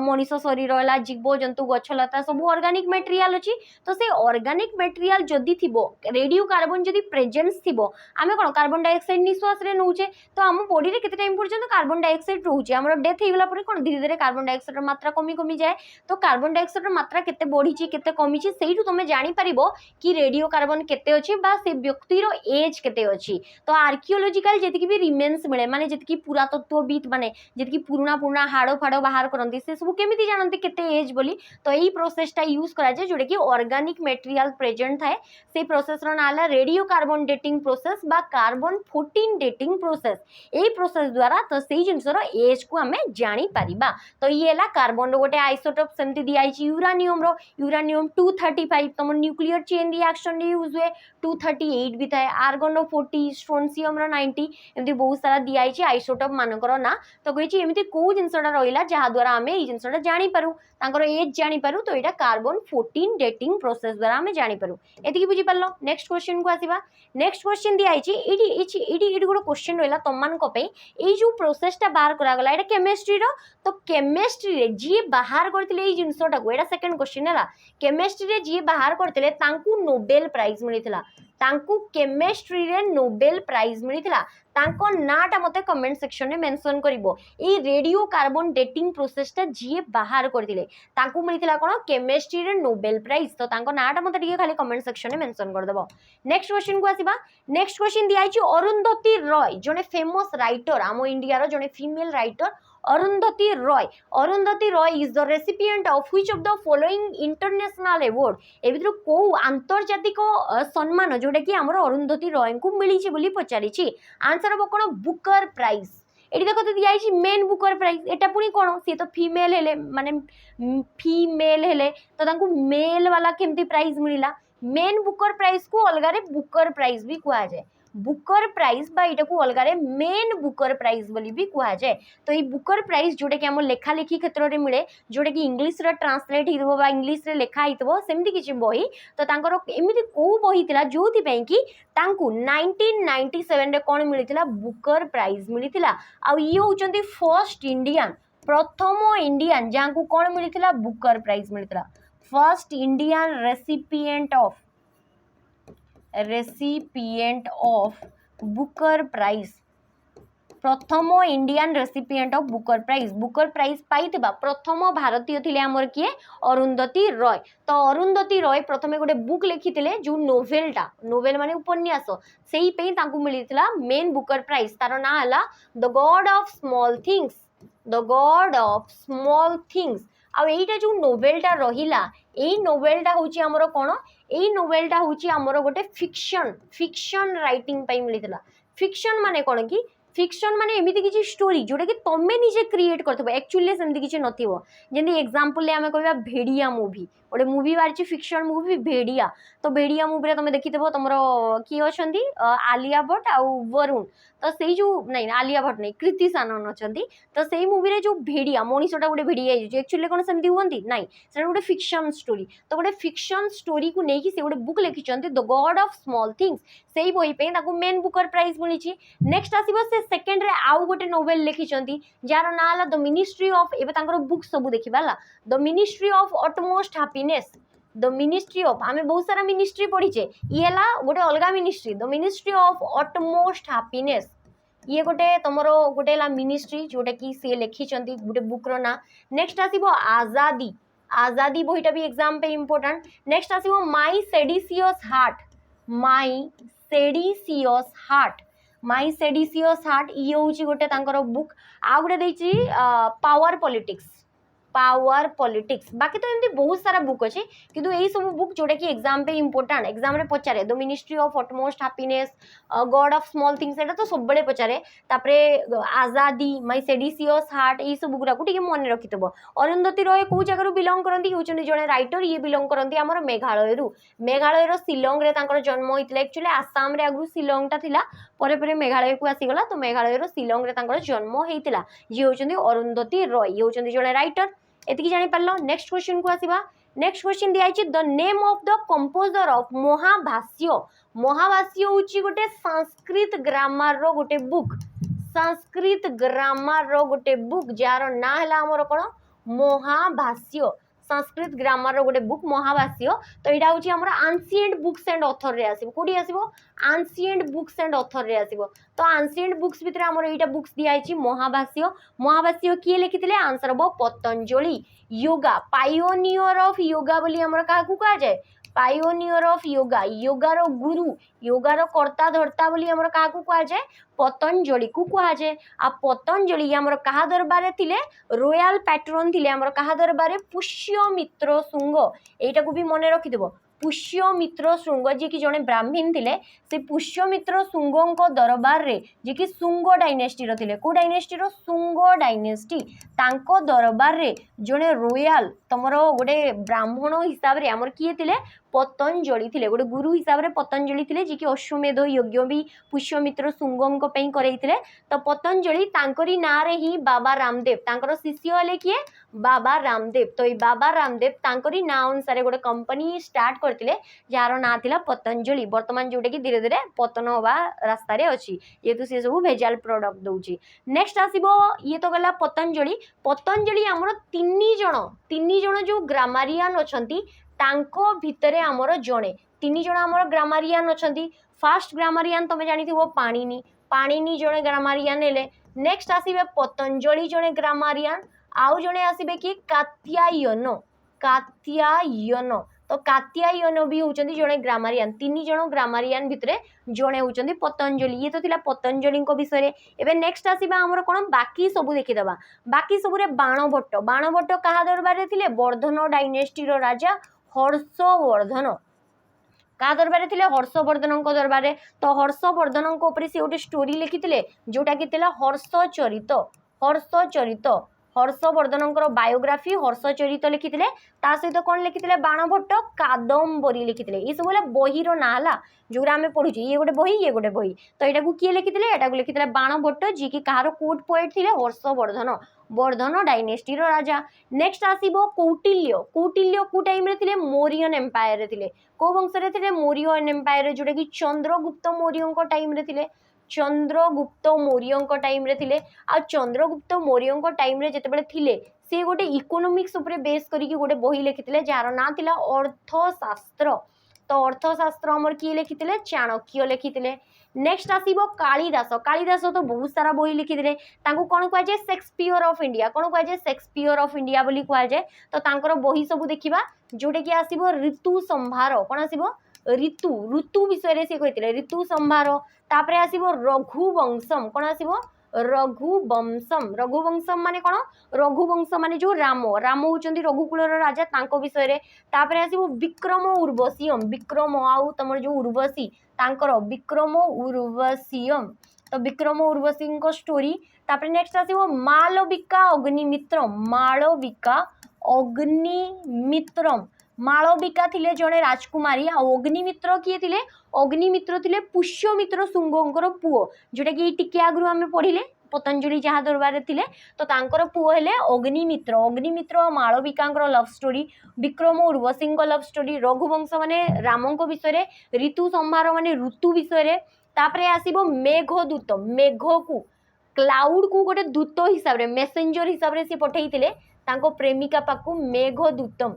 मनीष शरीर है जीव जंतु गछलता सब ऑर्गेनिक मटेरियल अछि तो से ऑर्गेनिक मटेरियल जदि थिबो रेडियो कार्बन जदि प्रेजेंस थिबो आमे कोन कार्बन डाइऑक्साइड निश्वास रे नउचे तो हम बॉडी रे केते टाइम पर्यंत कार्बन डाइऑक्साइड रहउचे हमर डेथ हे गला परे कोन धीरे धीरे कार्बन डाइऑक्साइड मात्रा कमी जाए तो कार्बन डाइऑक्साइड मात्रा केते बढ़ी छि केते कमी छि सेइटु तमे जानि परिबो कि रेडियो कार्बन केते अछि बा से व्यक्ति रो एज केते अछि तो आर्कियोलॉजिकल जेतिकि भी रिमेन्स मिले माने जेतिकि पुरातत्वविद माने जेतिकि पुराना हाड़ फाड़ बाहर करती से सब केमिति जानते केते एज बोली तो यही प्रोसेसटा यूज करा जाए जोटा कि ऑर्गेनिक मटेरियल प्रेजेंट थाए से प्रोसेस रो नाम है रेडियो कार्बन डेटिंग प्रोसेस बा कार्बन 14 डेटिंग प्रोसेस यही प्रोसेस द्वारा तो से जिनसर एज को आमे जानि परिबा तो ये है कार्बन रो गोटे आइसोटोप सेमति दियाइछि यूरानियम 235 तुम न्यूक्लियर चेन रिएक्शन रे यूज हुए 238 भी थाए आर्गन 40 स्ट्रोनसियम 90 एमती बहुत सारा दियाइछि आइसोटोप मानकर ना तो कही एमती कौ जिनसटा रहा जहाँ द्वारा आम ये जिनसटा जापर तांकर एज जापर तो यहाँ कार्बन 14 डेटिंग प्रोसेस द्वारा आम जापर ये बुझीपार नेक्स्ट क्वेश्चन को आसवा नेक्स्ट क्वेश्चन दिखाई गोटे क्वेश्चन रहा तुम ये जो प्रोसेसटा बाहर करागला ये केमिस्ट्री तो केमिस्ट्री जी बाहर करते जिनसटा को यहाँ सेकेंड क्वेश्चन है केमिस्ट्री जी बाहर करते नोबेल प्राइज मिलता तांकु केमिस्ट्री रे नोबेल प्राइज मिलता तांको नाटा मते कमेंट सेक्शन में मेंशन करिवो ए रेडियो कार्बन डेटिंग प्रोसेसटा जी बाहर करथिले तांकु मिलता कोन केमिस्ट्री रे नोबेल प्राइज तो तांको नाटा मते टिके खाली कमेंट सेक्शन में मेंशन कर देबो नेक्स्ट क्वेश्चन को आसीबा नेक्स्ट क्वेश्चन दिया छि अरुंधति रॉय जने फेमस राइटर आम इंडिया रो जने female writer Arundhati Roy is the recipient of which of the following international award ए भितर को आंतर्जातिक सम्मान जोटा कि हमर अरुंधति रॉय को मिली छि बोली पचारि छि आंसर हम कोन बुकर प्राइज एटी देखो तो दिया छि मेन बुकर प्राइज एटा पुनी कोन से तो फीमेल हेले माने फीमेल हेले तो तांको मेल वाला केमती प्राइज मिलिला मेन बुकर प्राइज को अलगारे बुकर प्राइज भी कहा जाए बुकर प्राइज बा इटा को अलगारे मेन बुकर प्राइज बोली भी कहा जाए तो ये बुकर प्राइज जोटा कि हम लेखा लेखी क्षेत्र में मिले जोटा कि इंग्लिश रे ट्रांसलेट हितबो बा इंग्लिश रे लेखा हितबो सेमती किछि बही तो तांकर एमिति को बही थिला जोथि पई कि तांकु 1997 रे कोन मिलिथिला बुकर प्राइज मिलिथिला आ ये होचंती फर्स्ट इंडियन प्रथम इंडियन जहां को कोन मिलिथिला बुकर प्राइज मिलिथिला first Indian recipient of Booker prize प्रथम Indian recipient of Booker prize पाइथिबा प्रथम भारतीय थिले हमर किए अरुंधति रॉय तो अरुंधति रॉय प्रथमे गोटे बुक लिखिथिले जो नोवेल माने उपन्यास सेही पे तांकु मिलिथिला मेन बुकर प्राइज तार ना हला the God of small things आ एटा जो नोवेलटा रहिला एई नोवेलटा होची हमर कोन एई नोवेलटा होची हमर गोटे फिक्शन राइटिंग पई मिलिथिला फिक्शन माने कोन कि फिक्शन माने एमिति किछि स्टोरी जोटा कि तमे निजे क्रिएट करथबो एक्चुअली सेमति किछि नथिबो जेंति एग्जांपल ले आमे कहबा भेड़िया मूवी गोटे मूवी बारिछि फिक्शन मूवी भेड़िया तो भेड़िया मूवी रे तमे देखिथबो तमरो की अछंती आलिया भट्ट आ वरुण तो सेई जो नहीं आलिया भट्ट नहीं कृति सानन अछंती तो सेई मूवी रे जो भेड़िया मनीषटा गोटे भेड़िया एक्चुअली कोन सेमति हुवंती नहीं सेटा गोटे फिक्शन स्टोरी तो गोटे फिक्शन स्टोरी को नेकी से गोटे बुक लिखिचंती the God of small things सेई बही पे ताको मेन बुकर प्राइज मिलिछि नेक्स्ट आसीबो से सेकंड रे आउ गोटे नोवेल लिखिचंती जार ना हला द मिनिस्ट्री ऑफ एबे तांकर बुक सब देखिबाला the ministry of utmost happiness the ministry of आमे बहुत सारा मिनिस्ट्री पढ़ीचे येला गोटे अलगा ministry the ministry of utmost happiness ये गोटे तमरो गोटे ला मिनिस्ट्री जोटा कि से लिखिचंती गोटे बुक रो ना नेक्स्ट आसीबो आजादी आजादी बहीटा भी एग्जाम पे इंपोर्टेंट नेक्स्ट आसीबो my seditious heart my seditious heart my seditious heart ये होची गोटे तांकर बुक आ गोटे देछि पावर पॉलिटिक्स बाकी तो एमती बहुत सारा बुक अच्छे किंतु यही सब बुक जोटा कि एग्जाम पे इंपोर्टेंट एग्जाम रे पचारे the ministry of utmost happiness God of small things एटा तो सब बड़े पचारे तापरे आजादी माय सेडिसियस हार्ट यही सब बुकरा को ठीक मन रखितबो अरुंधति रॉय को जगह बिलोंग करंती होचन जने राइटर ये बिलोंग करंती हमर मेघालय रो शिलोंग रे तांकर जन्म होइतले एक्चुअली आसाम रे आगु शिलोंग ता थिला परे परे मेघालय को आसी गला तो मेघालय रो शिलोंग रे तांकर जन्म हेइतिला जे होचन अरुंधति रॉय ये होचन जने राइटर एतिकी जानि पारलो नेक्स्ट क्वेश्चन को आसीबा नेक्स्ट क्वेश्चन दिया है the name of the composer of Mahabhashya Mahabhashya होची गोटे संस्कृत ग्रामर रो गोटे बुक संस्कृत ग्रामर रो गोटे बुक जार ना हला हमर कोन महाभाष्य संस्कृत ग्रामर रो गोटे बुक महाभाष्य तो एटा होची हमर एंशिएंट बुक्स एंड ऑथर रे आसीबो कोडी आसीबो एंशिएंट बुक्स एंड ऑथर रे आसीबो तो एंशिएंट बुक्स भितर हमर एटा बुक्स दिया है महाभाष्य किए लिखिथिले आंसर हो पतंजलि योगा पायोनियर ऑफ योगा बोली हमर काहा को कहा जाय पायोनियर ऑफ योगा योगार गुरु योगार कर्ता धर्ता बोली हमर काहा को कहा जाय पतंजलि को कहा जाय आ पतंजलि हमर काहा दरबार थिले रॉयल पैट्रन थिले हमर काहा दरबार पुष्यमित्र शुंग एटा को भी मने रखि देबो पुष्यमित्र शुंग जी कि जने ब्राह्मण थिले से पुष्यमित्र शुंग दरबार रे जी कि शुंग डायनेस्टी रो थिले को डायनेस्टी रो शुंग डायनेस्टी तांको दरबार रे जने रॉयल तमरो गोटे ब्राह्मण हिसाब रे हमर किए थिले पतंजलि थिले गोटे गुरु हिसाब रे पतंजलि थिले जी कि अश्वमेध यज्ञ भी पुष्यमित्र शुंगंक पई करैथिले तो पतंजलि तांकरी ना रे ही बाबा रामदेव तांकर शिष्य हले किए बाबा रामदेव तो ये बाबा रामदेव तांकरी ना अनुसार गोटे कंपनी स्टार्ट करथिले जार ना थिला पतंजलि वर्तमान जोटे कि धीरे धीरे पतन होबा रास्ता रे अछि जेतु से सब भेजाल प्रोडक्ट दउची नेक्स्ट आसीबो ये तो गला पतंजलि हमर तीन जण जो ग्रामारियन अछंती तांको भितरे हमर जणे तीन जण हमर ग्रामारियन अछंती फर्स्ट ग्रामारियन तमे जानिथिबो पाणिनी जणे ग्रामारियन हेले नेक्स्ट आसीबे पतंजलि जणे ग्रामारियन आउ जणे आसीबे कि कात्यायन तो कात्यायन भी होचंदी जणे ग्रामारियन तीन जण ग्रामारियन भितरे जणे होचंदी पतंजलि ये तो थिला पतंजलि को विषय रे एबे नेक्स्ट आसीबा हमर कोन बाकी सब देखि दबा बाकी सब रे बाणभट्ट कहा दरबार रे थिले वर्धन डायनेस्टी रो राजा हर्षवर्धन का दरबार थिले हर्षवर्धन को दरबार रे तो हर्षवर्धन को ऊपर से गोटे स्टोरी लिखिथिले जोटा कि थिला हर्षचरित हर्षवर्धन बायोग्राफी हर्षचरित लिखिथिले ता सहित कौन लिखिथिले बाणभट्ट कादम्बरी लिखिथिले ये सब बहीर ना हला जोरा आमे पढुची ये गोटे बही तो एटा को किए लिखिथिले एटा को लिखिथिले बाणभट्ट जी कि कहार कोट पोएट थिले वर्धन डायनेस्टी रो राजा नेक्स्ट आसीबो कौटिल्य को टाइम रे थिले मौर्यन एम्पायर रे थिले को वंश रे थिले मौर्यन एम्पायर जोटा कि चंद्रगुप्त मौर्य को टाइम रे थिले चंद्रगुप्त मौर्य टाइम रे थिले आ चंद्रगुप्त मौर्य टाइम रे जेतेबेले थिले से गोटे इकोनॉमिक्स ऊपर बेस करिकि गोटे बही लिखिथिले जार ना थिला अर्थशास्त्र तो अर्थशास्त्र हमर किए लिखिथिले चाणक्य लिखिथिले नेक्स्ट आसीबो कालिदास तो बहुत सारा बही लिखिथिले तांको कोन कहै जे शेक्सपियर ऑफ इंडिया बोली कहै जे तो तांकर बही सब देखिबा जोटे कि आसीबो ऋतु संभार कोन आसीबो ऋतु विषय रे से कहिथिले ऋतु संभार तापरे आसीबो रघुवंशम कोन आसीबो रघुवंशम माने कोन रघुवंश माने जो राम होचंदी रघुकुलर राजा तांको विषय रे तापरे आसीबो विक्रम आउ तमर जो उर्वशी तांकर विक्रम उर्वशीयम तो विक्रम उर्वशी स्टोरी। तापर नेक्स्ट आसीबो मालविका अग्निमित्र। मालविका अग्निमित्रम। मालविका थिले जड़े राजकुमारी आ अग्निमित्र किए थिले? अग्निमित्र थिले पुष्यमित्र शुंगकर पुओ, जोटा कि टिके आगु आम पढ़िले पतंजलि जहाँ दरबार थिले। तो तांकर पुओ हेले अग्निमित्र। अग्निमित्र और Malavika love story, Vikram Urvashi love story, Raghuvansh माने रामंक विषय, ऋतु संहार माने ऋतु विषय। तापरे आसीबो मेघदूत। मेघ को क्लाउड को गोटे दूत हिसाब रे मेसेंजर हिसाब रे से पठेइथिले तांको प्रेमिका पाकु मेघदूतम।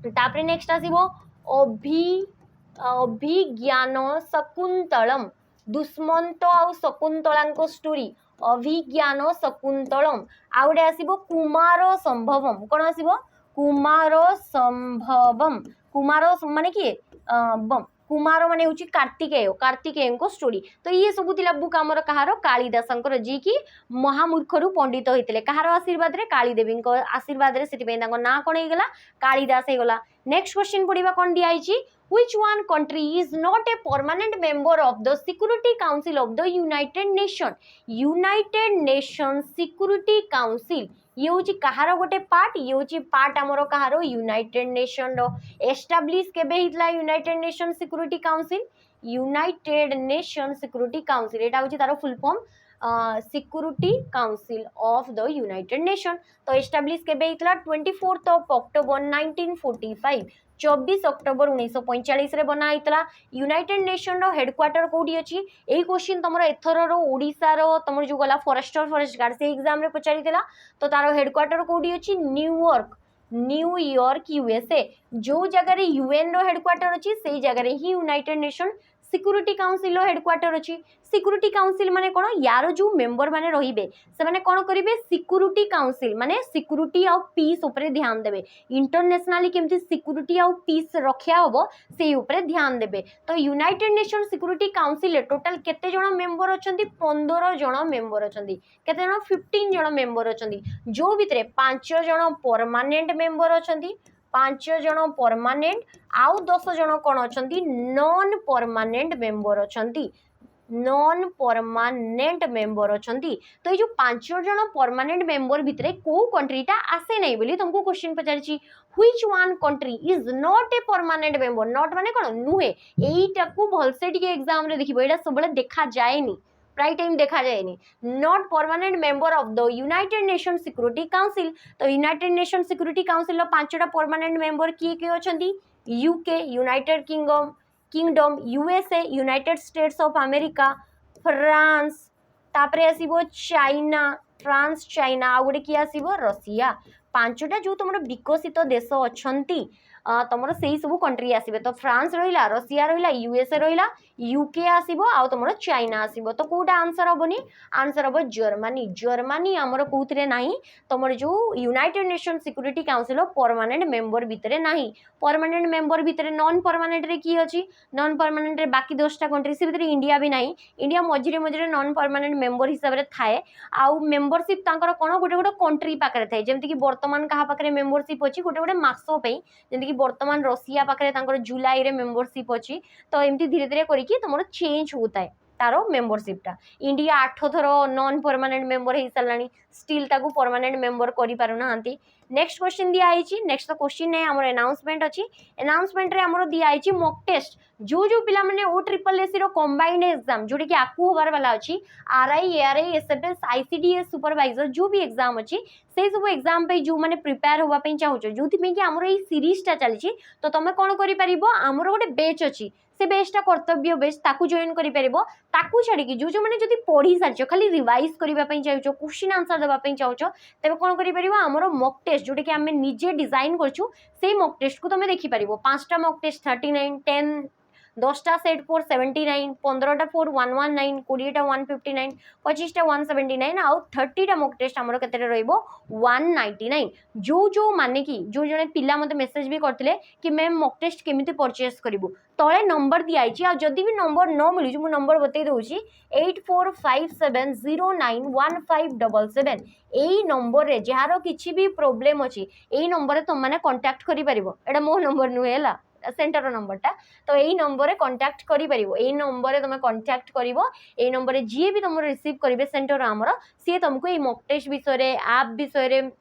तापरे नेक्स्ट आसीबो अभिज्ञान शकुंतलम। दुष्मंत आउ शकुंतला स्टोरी अभिज्ञान शकुंतलम। आउडे आसीबो कुमार संभवम। कौन आसीबो? कुमार संभवम। कुमार माने किए? कुमार माने होची कार्तिकेय। कार्तिकेय को स्टोरी। तो ये सब थिला बुक आमर कहार? कालिदासंकर, जी की महामूर्खरु पंडित होइतिले। कहार आशीर्वाद रे? कालीदेवी आशीर्वाद रे। सेति तांको ना कोन हेगला? कालिदास हेगला। नेक्स्ट क्वेश्चन पढ़िबा कोन दिया आइची? Which one country is not a permanent member of the Security Council of the United Nations? United Nations Security Council ये होची कहार गोटे पार्ट? ये होची पार्ट आमर कहार? यूनाइटेड नेशन रो। एस्टाब्लिश केबे हितला United Nation Security Council? United Nation Security Council एटा होची तारो full form Security Council of the United Nation. तो एस्टाब्लिश केबे हितला? 24 अक्टोबर 1945। 24 अक्टोबर 1945 रे बना हितला। यूनाइटेड नेशन रो हेडक्वार्टर कोडी अछि? एही क्वेश्चन तमरो एथर रो ओडिसा रो तमरो जो गला फॉरेस्टर फॉरेस्ट गार्ड से एग्जाम रे पचारि देला। तो तारो हेडक्वार्टर कोडी अछि? न्यूयॉर्क। New York USA. जो जगह रे यूएन रो हेडक्वार्टर अछि सेही जगह रे ही यूनाइटेड नेशन सिक्यूरिटी काउंसिल रो हेडक्वार्टर अछि। सिक्यूरिटी काउंसिल माने कोन? यार जो मेंबर माने रहिबे से माने कोन करिवे? सिक्यूरिटी काउंसिल माने सिक्यूरिटी और पीस ऊपर ध्यान देबे। इंटरनेशनली केमती सिक्यूरिटी और पीस रखिया होबो से ऊपर ध्यान देबे। तो यूनाइटेड नेशन सिक्यूरिटी काउंसिल रे टोटल केते जण मेंबर अछंती? 15 जण मेंबर अछंती। केते जण? 15 जण मेंबर अछंती। जो भितरे 5 जण परमानेंट मेंबर अछंती, 5 जण परमानेंट आउ 10 जण कोन अछंती? नॉन परमानेंट मेंबर अछंती। नॉन परमानेंट मेंबर अछंती। तो ये जो 5 जण परमानेंट मेंबर भितरे को कंट्रीटा आसे नै बोली तुमको क्वेश्चन पचारछि। Which one country is not a permanent member? Not माने कोन? नुहे। एईटा को भलसे टिके एग्जाम रे देखिबो। एटा सबले देखा जायनी, प्राय टाइम देखा जाएनी। Not permanent member of the United Nation Security Council. तो यूनाइटेड नेशन सिक्यूरिटी काउंसिल रो 5टा परमानेंट मेंबर किए किए अछंती? UK United Kingdom, USA United States of America, France, तापरे आसीबो चाइना, फ्रांस चाइना, आ गोटे कि आसीबो? रशिया। 5टा जो तुमर विकसित देश अछंती तुमर सेही सब कंट्री आसीबे। तो फ्रांस रहिला, रशिया रहिला, यूएसए रहिला, यूके आसीबो आ तुमर चाइना आसीबो। तो कोटा आंसर हबनी? आंसर हबो जर्मनी। जर्मनी हमर कोउथरे नाही, तुमर जो United Nation Security council permanent member भितरे नाही। परमानेंट मेंबर भितरे नॉन परमानेंट रे की अछि? नॉन परमानेंट रे बाकी 10टा कंट्री से भितरे इंडिया भी नाही। इंडिया मझिरे मझिरे नॉन परमानेंट मेंबर हिसाब रे थाए। आउ मेंबरशिप तांकर कोन? गोटे गोटे कंट्री पाकरे थाए। जेमति कि वर्तमान कहा पाकरे मेंबरशिप अछि गोटे गोटे मासो पे, जेमति कि वर्तमान रशिया पाकरे तांकर जुलाई रे मेंबरशिप अछि। तो एमती धीरे धीरे करिकि तुमर चेंज होताए तारो मेंबरशिपटा। इंडिया 8 थर नॉन परमानेंट मेंबर हो साराणी, स्टिल ताकू परमानेंट मेंबर करि पारु नाहंती। नेक्स्ट क्वेश्चन दिया आइछि। नेक्स्ट तो क्वेश्चन नै हमर अनाउंसमेंट अछि। अनाउंसमेंट रे हमर दिया आइछि मॉक टेस्ट। जो जो पिला माने ओ ट्रिपल एसी रो कंबाइंड एग्जाम जोटे कि आकू होबार वाला अछि, RI ARY SFS ICDS supervisor जो भी एग्जाम अछि से सब एग्जाम पे जो माने प्रिपेयर होबा पे चाहू जोथि में कि हमर ए सीरीज टा चलछि। तो तमे कोन करि परिबो? हमर गोटे बैच अछि, से बेचटा कर्तव्य बेच ताकू जॉइन करि परिबो। ताकू छाड़ी कि जो जो माने जदि पढ़ी सारछ खाली रिवाइज करिबा पई चाहूछ, क्वेश्चन आंसर देबा पई चाहूछ, तबे कोन करि परिबो? हमर मॉक टेस्ट जोटे कि हमें निजे डिजाइन करछु सेही मॉक टेस्ट को तमे देखि परिबो। 5टा मॉक टेस्ट 39, 10 10टा सेट फोर 79, 15टा फोर 119, 20टा 159, 25टा 179 आउ 30टा मॉक टेस्ट हमर केते रहइबो 199। जो जो माने कि जो जने पिला मते मेसेज भी करथिले कि मैम मॉक टेस्ट केमिति परचेस करिवो, तळे नंबर दिया आइछि। आ जदि भी नंबर न मिलु मु नंबर बतै दउछि 8457091577। एई नंबर रे जहारो किछि भी प्रॉब्लम अछि एई नंबर रे तुम माने कांटेक्ट करि परिबो। एडा मो नंबर नुहेला, सेंटर नंबरटा तो यही नंबर कांटेक्ट करि परिबो एई नंबर तुम कांटेक्ट करिवो एई नंबर जी भी तुम रिसीव करिवे सेंटर हमर सी तुमको एई मॉक टेस्ट विषय ऐप विषय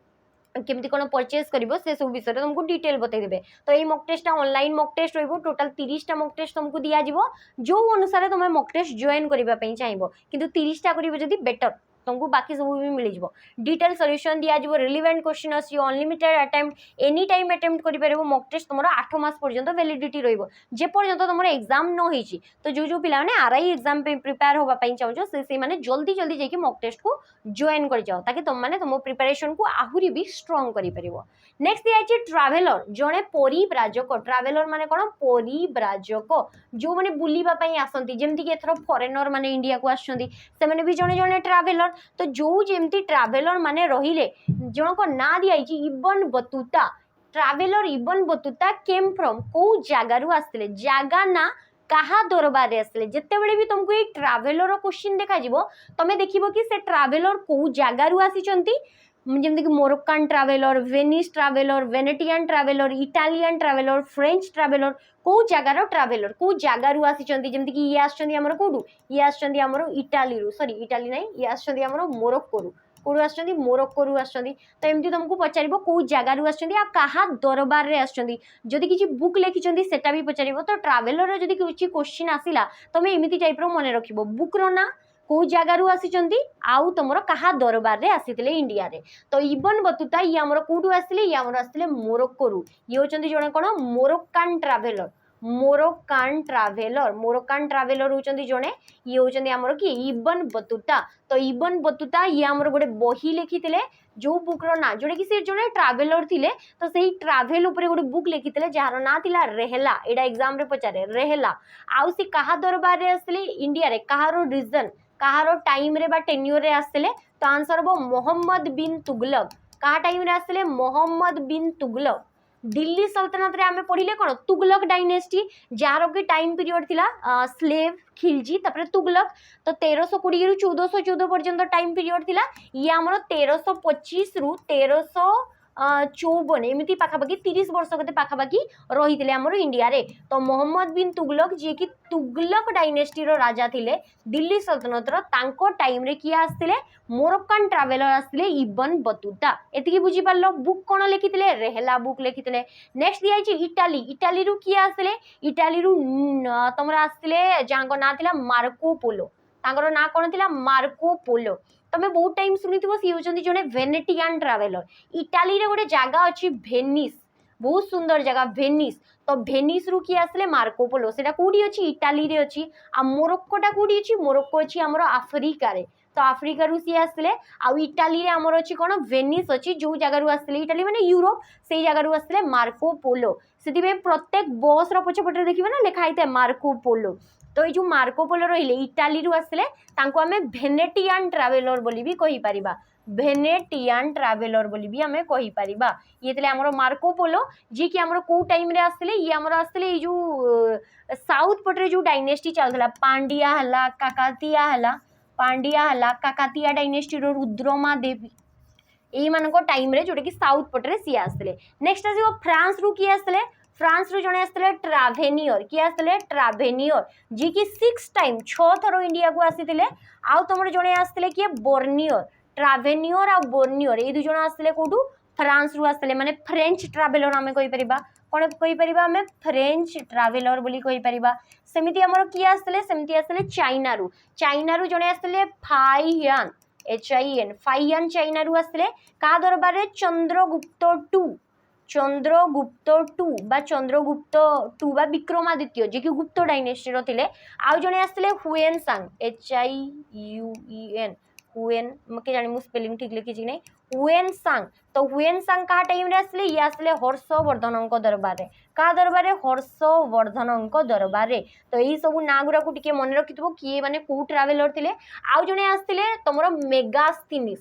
केमती कौन परचेज कर से सब विषय तुमको डिटेल बतई देबे तो ये mock test online mock test रहिबो टोटल 30टा मॉक टेस्ट तुमको दिया जिवो जो अनुसार तुम मॉक टेस्ट जॉइन करबा पई चाहिबो किंतु 30टा करिवो जदी बेटर तुमको बाकी सब भी मिल जिवो डिटेल सॉल्यूशन दिया जिवो रिलेवेंट क्वेश्चन आसी unlimited attempt any time attempt करि परबो मॉक टेस्ट तुमरो 8 मास पर्यंत वैलिडिटी रहिबो जे पर्यंत तुमरो एग्जाम न होईची तो जो पिला माने आरआई एग्जाम पे प्रिपेयर होबा पई चाहजो से माने जल्दी जल्दी जाके मॉक टेस्ट को जॉइन कर जाओ ताकि तुम माने तुम प्रिपरेशन को आहुरी भी स्ट्रांग करि परिबो नेक्स्ट दिया अछि ट्रैवलर जणे परिव्राजक ट्रैवलर माने कोन परिव्राजक जो माने बुलीबा पई आसंती जेमति कि एथरो फॉरेनर माने इंडिया को आछंती से माने भी जणे जणे ट्रैवलर तो जो जेमती ट्रैवलर माने रहिले जण को ना दिया अछि इबन Battuta traveller ibn Battuta came from को जगारु आस्तिले जागा ना कहा दरबार आसले जिते बड़े भी तुमको ये ट्रैवलर क्वेश्चन देखा जिवो तमे देखिबो कि से ट्रैवलर को जगारु आसीचंती जेमति कि Moroccan traveller Venice traveller Venetian traveller Italian traveller French traveller को जगार ट्रैवलर को जगारु आसीचंती जेमति कि ये आछंती हमर कोडू ये आछंती हमर इटाली रु सॉरी इटाली नै ये आछंती हमर मोरक्को रु कोडू आछंती मोरक्को रु आछंती तो एमती तुमको पचारिबो को जगारु आछंती आ कहा दरबार रे आछंती जदि किछि बुक लेखिचंती सेटा भी पचारिबो तो ट्रैवलर जदि किछि क्वेश्चन आसिला तमे एमिति टाइप रो मने रखिबो बुक रो ना को जगारु आसीचंती आउ तुमर कहा दरबार रे आसीतिले इंडिया रे तो इबन बतुता ये हमर कोडू आसिले ये हमर आसिले मोरक्को रु ये होचंती जणे कोन मोरक्कान ट्रैवलर होचंती जणे ये होचंती हमर कि इबन बतुता तो इबन बतुता ये हमर गोटे बही लिखितिले जो बुक रो ना जोडे कि से जणे ट्रैवलर थिले तो सेही ट्रैवल ऊपर गोटे बुक लिखितिले जहार ना थिला रेहला एडा एग्जाम रे पचारे रेहला आउ से कहा दरबार रे आसले इंडिया रे कहारो रीजन कहारो टाइम रे बा टेन्योर रे आसले तो आंसर हो मोहम्मद बिन तुगलक कहा टाइम रे आसले मोहम्मद बिन तुगलक दिल्ली सल्तनत रे आमे पढ़िले कोन तुगलक डायनेस्टी जार के टाइम पीरियड थिला स्लेव खिलजी तापर तुगलक तो 1320 रु 1414 पर्यंत टाइम पीरियड थिला ये हमरो 1325 रु 1354 एमती पाखापाखि 30 वर्ष कते पाखापाखि रही आमर इंडिया रे तो मोहम्मद बिन तुगलक जी कि तुगलक डायनेस्टी रो राजा थिले दिल्ली सल्तनत रो तांको टाइम रे किया आस्तिले मोरक्कान ट्रैवलर आस्तिले इबन बतुता एतिकी बुझी पारलो बुक कोन लिखितिले रेहला बुक लिखितिले नेक्स्ट दिया छि इटाली रु किया आस्तिले इटाली रु तमरा आस्तिले जांको ना थिला मार्को पोलो तांकर ना कोन थिला मार्को पोलो तमे बहुत टाइम सुनिथिबो सी होचंती जने वेनेटियन ट्रैवलर इटाली रे गोटे जगह अछि वेनिस बहुत सुंदर जगह वेनिस तो वेनिस रु कि आसले मार्को पोलो सेटा कोडी अछि इटाली रे अछि आ मोरक्कोटा कोडी अछि मोरक्को अछि हमरो अफ्रीका रे तो अफ्रीका रु सी आसले आ इटाली रे हमरो अछि कोन वेनिस अछि जो जगह रु आसले इटाली माने यूरोप सेही जगह रु आसले मार्को पोलो सेति बे प्रत्येक बस रो पछपटे देखिबे ना लिखा आइते मार्को पोलो तो ये जो मार्को पोलो रहिले इटाली रु आसले तांको हमें वेनेटियन ट्रैवलर बोली भी कहि परिबा वेनेटियन ट्रैवलर बोली भी हमें कहि परिबा ये तले हमरो मार्को पोलो जे कि हमरो को टाइम रे आसले ये हमरो आसले ये जो साउथ पटरे जो डायनेस्टी चलथला पांड्या हला काकातिया डायनेस्टी रो रुद्रमा देवी एई मानको टाइम रे जोटे कि साउथ पटरे सी आसले नेक्स्ट आसीबो फ्रांस रु की आसले फ्रांस रु जणे आसले ट्रावेनियर की आसले ट्रावेनियर जी कि 6 टाइम 6 थरो इंडिया को आसीतिले आउ तमर जणे आसले कि बोर्नियर ट्रावेनियर आ बोर्नियर ए दु जण आसले कोडू फ्रांस रु आसले माने फ्रेंच ट्रैवलर हमें कहि परिबा कोन कहि परिबा हमें फ्रेंच ट्रैवलर बोली कहि परिबा सेमिति हमर की आसले सेमिति आसले चाइना रु जणे आसले फाइयान HIN फाइयान चाइना रु आसले का दरबार रे चंद्रगुप्त टू बा विक्रमादित्य जे कि गुप्त डायनेस्टी रो थिले आउ जणे आसले हुएन सांग HIUEN हुएन मके जानि मु स्पेलिंग ठीक लिखि छि नै हुएन सांग तो हुएन सांग का टाइम रे आसले ये आसले हर्षवर्धनक दरबार रे का दरबार रे हर्षवर्धनक दरबार रे तो एही सब ना गुरा को टिके मन रखितबो कि माने को ट्रैवलर थिले आउ जणे आस्तिले तमरो मेगास्थीनिस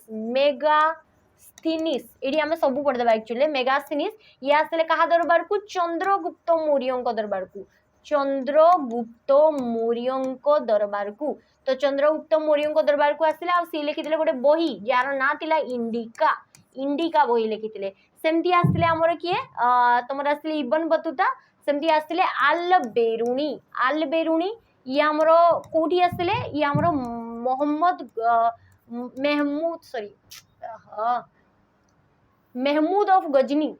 एडी हमें सब पढ़ देबा एक्चुअली मेगास्थीनिस ये आस्तिले कहा दरबार को चंद्रगुप्त मौर्यक दरबार को तो चंद्रगुप्त मौर्यक दरबार को आस्तिले आ सी लिखितिले गोटे बही यार ना थिला इंडिका बही लिखितिले सेमती आस्तिले हमर किए तमर आस्तिले इबन बतुता सेमती आसले आल बेरुणी ये आमर कोठी आसले ये आमर महमूद ऑफ गजनी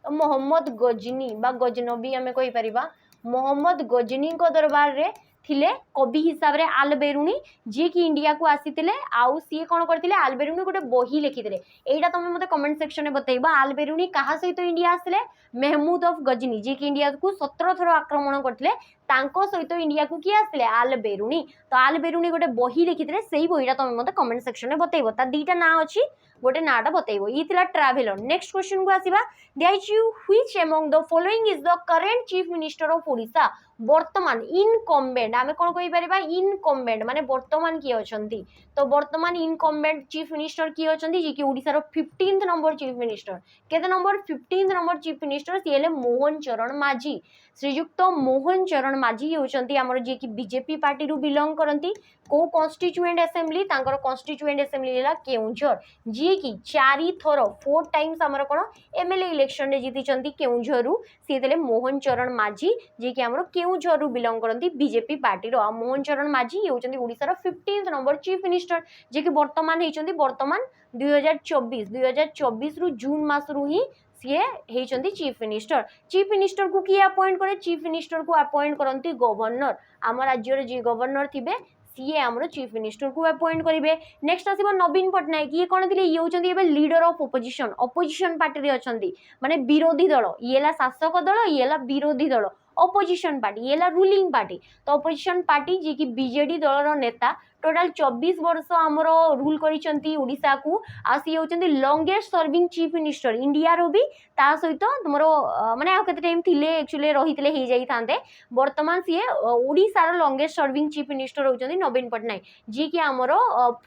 मोहम्मद गजनी बा गजनबी आमे कहि परिबा मोहम्मद गजनी को दरबार रे थिले कवि हिसाब रे आल बेरुणी जी की इंडिया को आसीतिले आउ सी कोन करतिले आल बेरुणी गोटे बही लिखितिले एटा तुम मते कमेंट सेक्शन में बतैबा आल बेरुणी कहा सहित इंडिया आसले महमूद ऑफ गजनी जी की इंडिया को 17 थर आक्रमण करथिले तांको सहित इंडिया को किए आसले आल बेरुणी तो आल बेरुणी गोटे बही लिखितिले सेही बहीटा तुम मते कमेंट सेक्शन में बतैबो ता दीटा ना अछि गोटे नाटा बतैबो ई थिला ट्रैवलर नेक्स्ट क्वेश्चन को आसीबा दियाइछु which among the following is the current chief minister of Odisha वर्तमान इनकम्बेंट आमे कोन कहि परिबा इनकम्बेंट माने वर्तमान किए अछंती तो वर्तमान इनकम्बेंट चीफ मिनिस्टर किए अछंती जे कि ओडिसा रो 15th नंबर चीफ मिनिस्टर केते number 15th number chief minister सी हेले मोहन चरण माझी श्रीयुक्त मोहन चरण माझी होचंती हमर जे कि बीजेपी पार्टी रु बिलोंग करंती को कॉन्स्टिट्यूएंट असेंबली तांकर कॉन्स्टिट्यूएंट असेंबली लेला केउंझर जे कि 4 टाइम्स हमर कोन एमएलए इलेक्शन रे जीतिचंती केउंझर रु सी हेले मोहन चरण माझी जे कि हमर केउंझर रु बिलोंग करंती बीजेपी पार्टी रो मोहन चरण माझी होचंती ओडिसा रो 15th नंबर चीफ मिनिस्टर जे कि वर्तमान हेचंती वर्तमान 2024 रु जून मास रु ही सीए हेचंती चीफ मिनिस्टर को किए अपॉइंट करे चीफ मिनिस्टर को अपॉइंट करंती गवर्नर आम राज्य रे जे गवर्नर थिबे सीए हमरो चीफ मिनिस्टर को अपॉइंट करिवे नेक्स्ट आसीबो नवीन पटनायक ये कोन दिले ये होचंती एबे लीडर ऑफ ऑपोजिशन पार्टी रे अछंती माने विरोधी दल येला शासक दल येला विरोधी दल ऑपोजिशन पार्टी येला रूलिंग पार्टी तो ऑपोजिशन पार्टी जे कि बीजेडी दलर नेता टोटाल 24 वर्ष आमर रूल करिसंती ओडिसा को आसी होचंती longest serving chief minister India रो भी ता सहित तुमरो माने आ केते टाइम थिले एक्चुअली रहितले हे जाई थांते वर्तमान सी ओडिसा रो लॉन्गेस्ट सर्विंग चीफ मिनिस्टर होचंती नवीन पटनायक जी कि आमर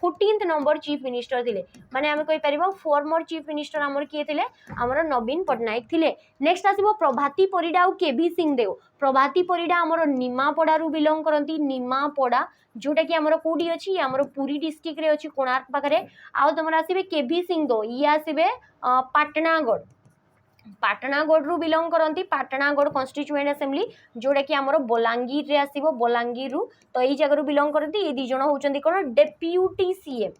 14th नंबर चीफ मिनिस्टर थिले माने आमे कहि परिबा फॉर्मर चीफ मिनिस्टर आमर किए थिले आमर नवीन पटनायक थिले नेक्स्ट आसीबो प्रभाती परिडा और केबी सिंह देव प्रभाती परिडा आमर निमापड़ा रु बिलोंग करंती निमापड़ा जोटा कि आमर कोडी अछि आमर पुरी डिस्ट्रिक्ट रे अछि कोणार्क पाखरे आ तमर आसीबे केबी सिंह दो ये आसीबे पाटनागढ़ रु बिलोंग करंती पाटनागढ़ कॉन्स्टिट्यूएंट असेंबली जोटा कि आमर बलांगीर रे आसीबो बलांगीर रु तो एई जगह रु बिलोंग करंती ये दी जण होचंती कोन डेप्यूटी सीएम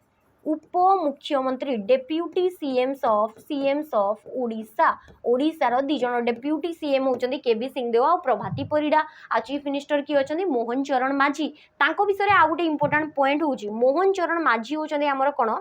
उप मुख्यमंत्री डेप्यूटी सीएम्स ऑफ ओडिशा रो दी जण डेप्यूटी सीएम होचंती केबी सिंहदेव और प्रभाती परिडा आ चीफ मिनिस्टर की होचंती मोहन चरण माझी तांको विषय आ गुटे इंपोर्टेंट पॉइंट होची मोहन चरण माझी होचंती हमर कोन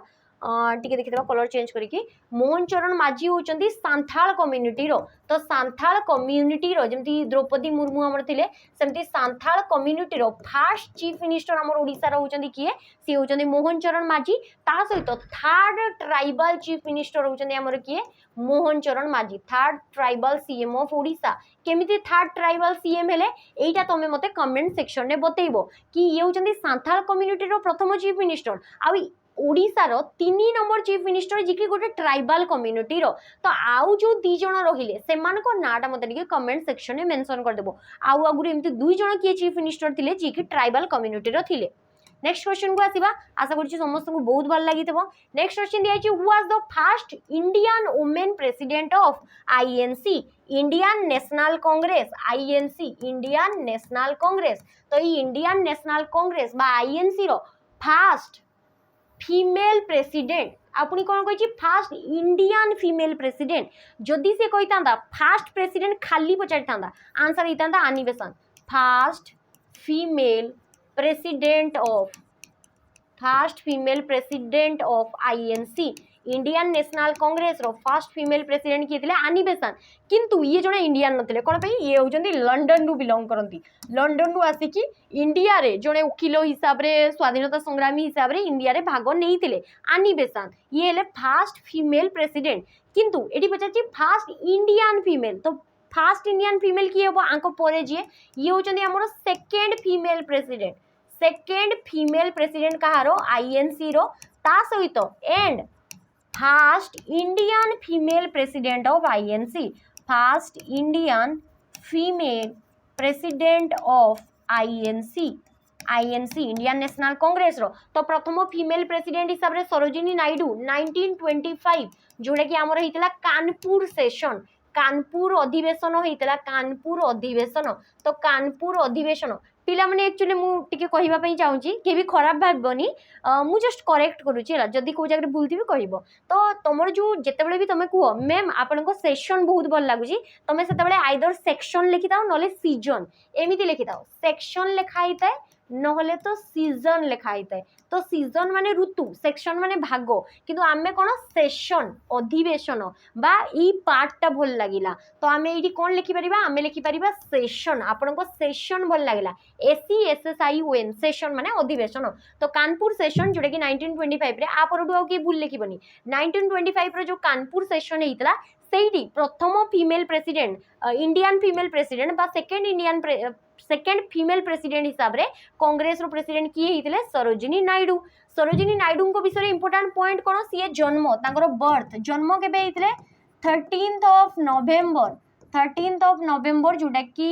टिके देखिदेबा कलर चेंज करिकी मोहन चरण माझी होचंती सांथाल कम्युनिटी रो तो सांथाल कम्युनिटी रो जेमती द्रौपदी मुर्मू हमर थिले सेमती Santhal community row first chief minister हमर ओडिसा रो होचंती किए सी होचंती मोहन चरण माझी ता सहित थर्ड ट्राइबल चीफ मिनिस्टर होचंती हमर किए मोहन चरण माझी third tribal CM of Odisha केमिति थर्ड ट्राइबल सीएम हेले एटा तमे मते कमेंट सेक्शन ने बतैबो कि ये होचंती सांथाल कम्युनिटी रो प्रथम चीफ मिनिस्टर आ ओडिसा रो 3 नंबर चीफ मिनिस्टर जी की गोटे ट्राइबल कम्युनिटी रो तो आउ जो दी जण रहिले सेमान को नाटा मते टिके कमेंट सेक्शन में मेंशन कर देबो आउ आगुरी एमती दुई जण के चीफ मिनिस्टर थिले जी की ट्राइबल कम्युनिटी रो थिले नेक्स्ट क्वेश्चन को आसीबा आशा करछि समस्त को बहुत भल लागितबो नेक्स्ट क्वेश्चन दिया छि who was the first Indian women president of INC Indian National Congress INC Indian National Congress तो ई इंडियन नेशनल कांग्रेस बा आईएनसी रो फर्स्ट फीमेल प्रेसिडेंट आपनी कौन कही फास्ट इंडियन फीमेल प्रेसिडेंट जदि से कही फास्ट प्रेसिडेंट खाली पचारि था आंसर होता Annie Besant first female president of INC Indian National Congress रो फर्स्ट फीमेल प्रेसिडेंट किए आनी बेसंत किंतु ये जड़े इंडियन नथिले कोन पे ये होचंती लंडन रु बिलोंग करंती लंडन रु आसिकी इंडिया रे जड़े वकील हिसाब रे स्वाधीनता संग्रामी हिसाब रे इंडिया रे भाग नहींथिले आनी बेसंत ये हेले फर्स्ट फीमेल प्रेसिडेंट किंतु एटी पचाची फर्स्ट इंडियन फीमेल तो फर्स्ट इंडियन फीमेल किए हबो आंको परे जे ये होचंती हमर सेकंड फीमेल प्रेसिडेंट कहारो आईएनसी रो ता सहित and first Indian female president of INC first Indian female president of INC Indian National Congress रो तो प्रथम फीमेल प्रेसिडेंट हिसाब रे सरोजिनी नायडू 1925 जोड़ा कि आमर हितला कानपुर कानपुर अधिवेशन होता कानपुर अधिवेशन तो कानपुर अधिवेशन पिला माने एक्चुअली मु टिके कहिबा पई चाहूची के भी खराब भाबनी मु जस्ट करेक्ट करूची हला जदी को जगह भूल थी कहबो तो तमर जो जेतेबेले भी तमे कुह मैम आपन को सेक्शन बहुत भल लागुची तमे सेतेबेले आइदर सेक्शन लिखि दाओ नले सीजन एमिति लिखि दाओ सेक्शन लिखाइते नहले तो सीजन लिखाइते तो सीजन माने ऋतु सेक्शन माने भाग किंतु आमे कोन सेशन अधिवेशन बा ई पार्टटा भल लागिला तो आमे एडी कोन लिखि परिबा आमे लिखि परिबा सेशन आपन को सेशन भल लागिला SESSION सेशन माने अधिवेशन तो कानपुर सेशन जोटा कि 1925 रे आपरडु आ के भूल लिखिबनी 1925 रो जो कानपुर सेशन हेइतला सेठी प्रथम female president Indian female president बा सेकेंड फीमेल प्रेसिडेंट हिसाब रे कांग्रेस रो प्रेसिडेंट किए हेइतले सरोजिनी नायडू को विषय इंपोर्टेंट पॉइंट कोन सिए जन्म तांकर बर्थ जन्म केबे हेइतले 13th of November जोटा कि